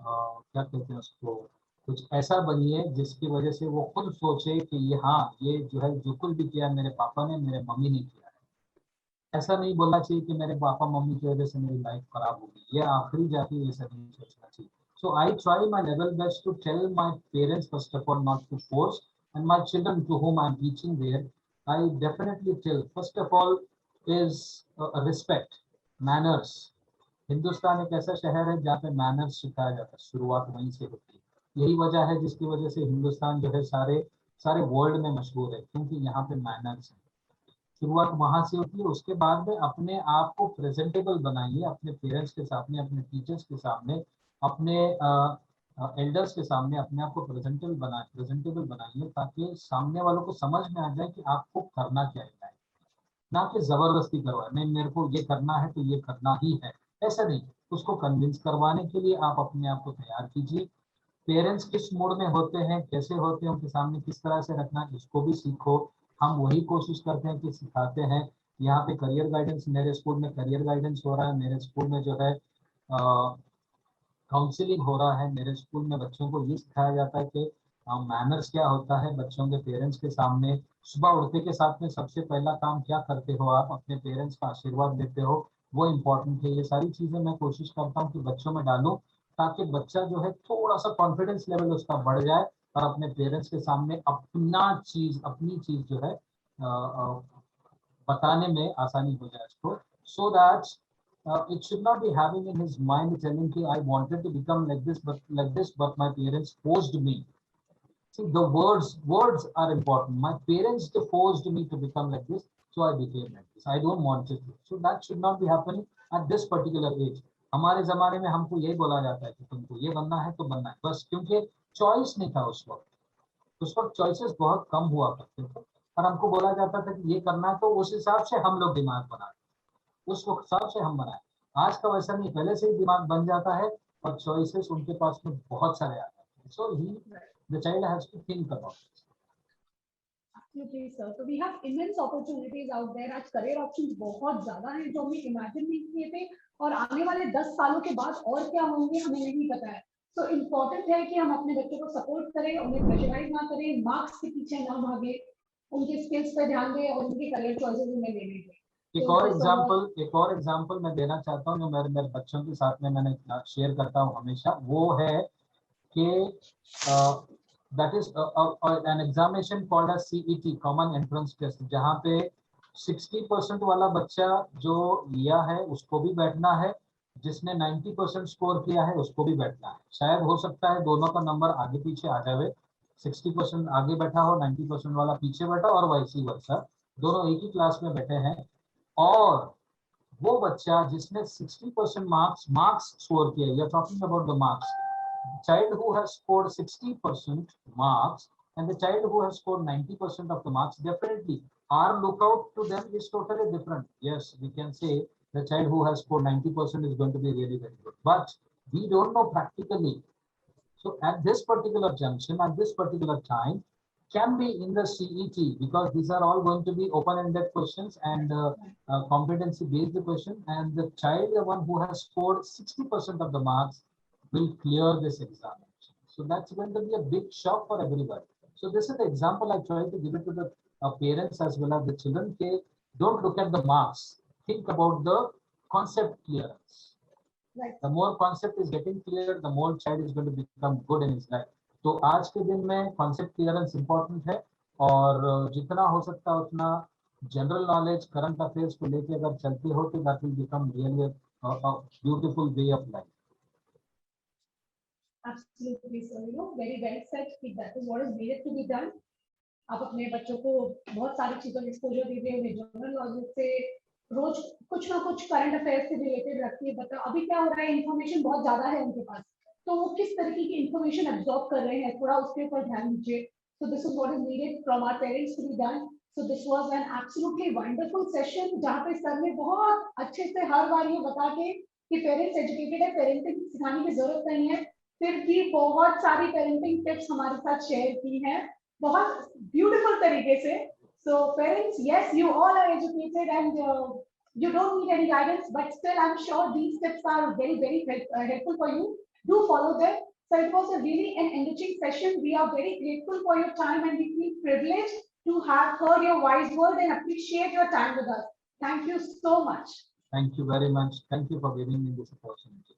क्या कहते हैं उसको, कुछ ऐसा बनिए जिसकी वजह से वो खुद सोचे कि ये, हाँ ये जो है जो कुछ भी किया मेरे पापा ने, मेरे मम्मी ने किया है। ऐसा नहीं बोलना चाहिए कि मेरे पापा मम्मी की वजह से मेरी लाइफ खराब होगी, ये आखिरी जाके ऐसा नहीं सोचना चाहिए। So I try my level best to tell my parents first of all not to force, and my children to whom I'm teaching there, I definitely tell first of all is respect, manners. Hindustan एक ऐसा शहर है जहाँ पे manners सिखाया जाता है, शुरुआत वहीं से होती है। यही वजह है जिसकी वजह से हिंदुस्तान जो है सारे सारे वर्ल्ड में मशहूर है, क्योंकि यहाँ पे मैनर्स है। शुरुआत वहां से होती है। उसके बाद में अपने आप को प्रेजेंटेबल बनाइए, अपने पेरेंट्स के सामने, अपने टीचर्स के सामने, अपने एल्डर्स के सामने अपने आप को प्रेजेंटेबल बनाइए, ताकि सामने वालों को समझ में आ जाए कि आपको करना क्या है, ना कि जबरदस्ती करवाए, नहीं मेरे को ये करना है तो ये करना ही है, ऐसा नहीं। उसको कन्विंस करवाने के लिए आप अपने आप को तैयार कीजिए। पेरेंट्स किस मूड में होते हैं, कैसे होते हैं, उनके सामने किस तरह से रखना है, इसको भी सीखो। हम वही कोशिश करते हैं कि सिखाते हैं। यहाँ पे करियर गाइडेंस, मेरे स्कूल में करियर गाइडेंस हो रहा है, मेरे स्कूल में जो है काउंसलिंग हो रहा है, मेरे स्कूल में बच्चों को ये सिखाया जाता है कि मैनर्स क्या होता है बच्चों के पेरेंट्स के सामने। सुबह उठते के साथ में सबसे पहला काम क्या करते हो आप, अपने पेरेंट्स का आशीर्वाद देते हो, वो इम्पोर्टेंट है। ये सारी चीजें मैं कोशिश करता हूँ कि बच्चों में डालूं, ताकि बच्चा जो है थोड़ा सा कॉन्फिडेंस लेवल उसका बढ़ जाए, और अपने पेरेंट्स के सामने अपनी चीज जो है बताने में आसानी हो जाए उसको। So that it should not be having in his mind telling कि I wanted to become like this but my parents forced me. See, the words are important. My parents forced me to become like this, so I became like this. I don't want it. So that should not be happening at this particular age. हमारे जमाने में हमको यही बोला जाता है कि तुमको ये बनना है तो बनना है, बस, क्योंकि चॉइस नहीं था उस वक्त। उस वक्त चॉइसेस बहुत कम हुआ करते थे, और हमको बोला जाता था कि ये करना है, तो उस हिसाब से हम लोग दिमाग बनाते, उस हिसाब से हम बनाए। आज का वैसा नहीं, पहले से ही दिमाग बन जाता है और चॉइसेस उनके पास में बहुत सारे आ जाते हैं। So he, the child has to think about this. Absolutely, sir. So we have immense opportunities out there. आज career options बहुत ज़्यादा हैं जो हमने imagine नहीं किए थे, और आने वाले 10 सालों के बाद और क्या होंगे हमें नहीं पता है। तो इम्पोर्टेंट है कि हम अपने बच्चों को सपोर्ट करें, उन्हें प्रेशराइज ना करें, मार्क्स के पीछे ना भागे, उनके स्किल्स पे ध्यान दें और उनके करियर चॉइसेस उन्हें लेने दें। एक और एग्जांपल मैं देना चाहता हूँ, जो मेरे बच्चों के साथ में मैंने शेयर करता हूँ हमेशा, वो है कि that is an examination called as CET, common entrance test, जहाँ पे 60% वाला बच्चा जो लिया है उसको भी बैठना है, जिसने 90% स्कोर किया है उसको भी बैठना है। शायद हो सकता है दोनों का नंबर आगे पीछे आ जाए, 60% आगे बैठा हो, 90% वाला पीछे बैठा, और वैसी वर्षा दोनों एक ही क्लास में बैठे हैं। और वो बच्चा जिसने 60% मार्क्स स्कोर किया, we are talking about the marks, child who has scored 60% marks and the child who has scored 90% of the marks, definitely our lookout to them is totally different. Yes, we can say the child who has scored 90% is going to be really very good, but we don't know practically. So at this particular junction, at this particular time, can be in the CET, because these are all going to be open-ended questions and competency-based question, and the child, the one who has scored 60% of the marks, will clear this examination. So that's going to be a big shock for everybody. So this is the example I try to give it to the parents as well as the children. Don't look at the marks. think about the concept clearance. Right. The more concept is getting clear, the more child is going to become good in his life. तो आज के दिन में concept clearance important है, और जितना हो सकता है उतना general knowledge, current affairs को लेके अगर चलते हो तो that will become really a beautiful way of life. Absolutely, sir. You know, very well said. That is what is needed to be done. आप अपने बच्चों को बहुत सारी चीजों में एक्सपोजर दीजिए, उन्हें जनरल नॉलेज से रोज कुछ ना कुछ करंट अफेयर्स से रिलेटेड रखिए। बता अभी क्या हो रहा है, इन्फॉर्मेशन बहुत ज्यादा है उनके पास, तो वो किस तरीके की इन्फॉर्मेशन एब्जॉर्ब कर रहे हैं, थोड़ा उसके ऊपर ध्यान दीजिए। So this is what is needed from our parents to be done. So this was an absolutely wonderful session, जहाँ पे सर ने बहुत अच्छे से हर बार ये बता के कि पेरेंट्स एजुकेटेड है, पेरेंटिंग सिखाने की जरूरत नहीं है, फिर भी बहुत सारी पेरेंटिंग टिप्स हमारे साथ शेयर की हैं बहुत ब्यूटीफुल तरीके से। So parents, yes, you all are educated and you don't need any guidance, but still I'm sure these tips are very helpful for you. Do follow them. So it was a really an enriching session. We are very grateful for your time and we feel privileged to have heard your wise word and appreciate your time with us. Thank you so much. Thank you very much. Thank you for giving me this opportunity.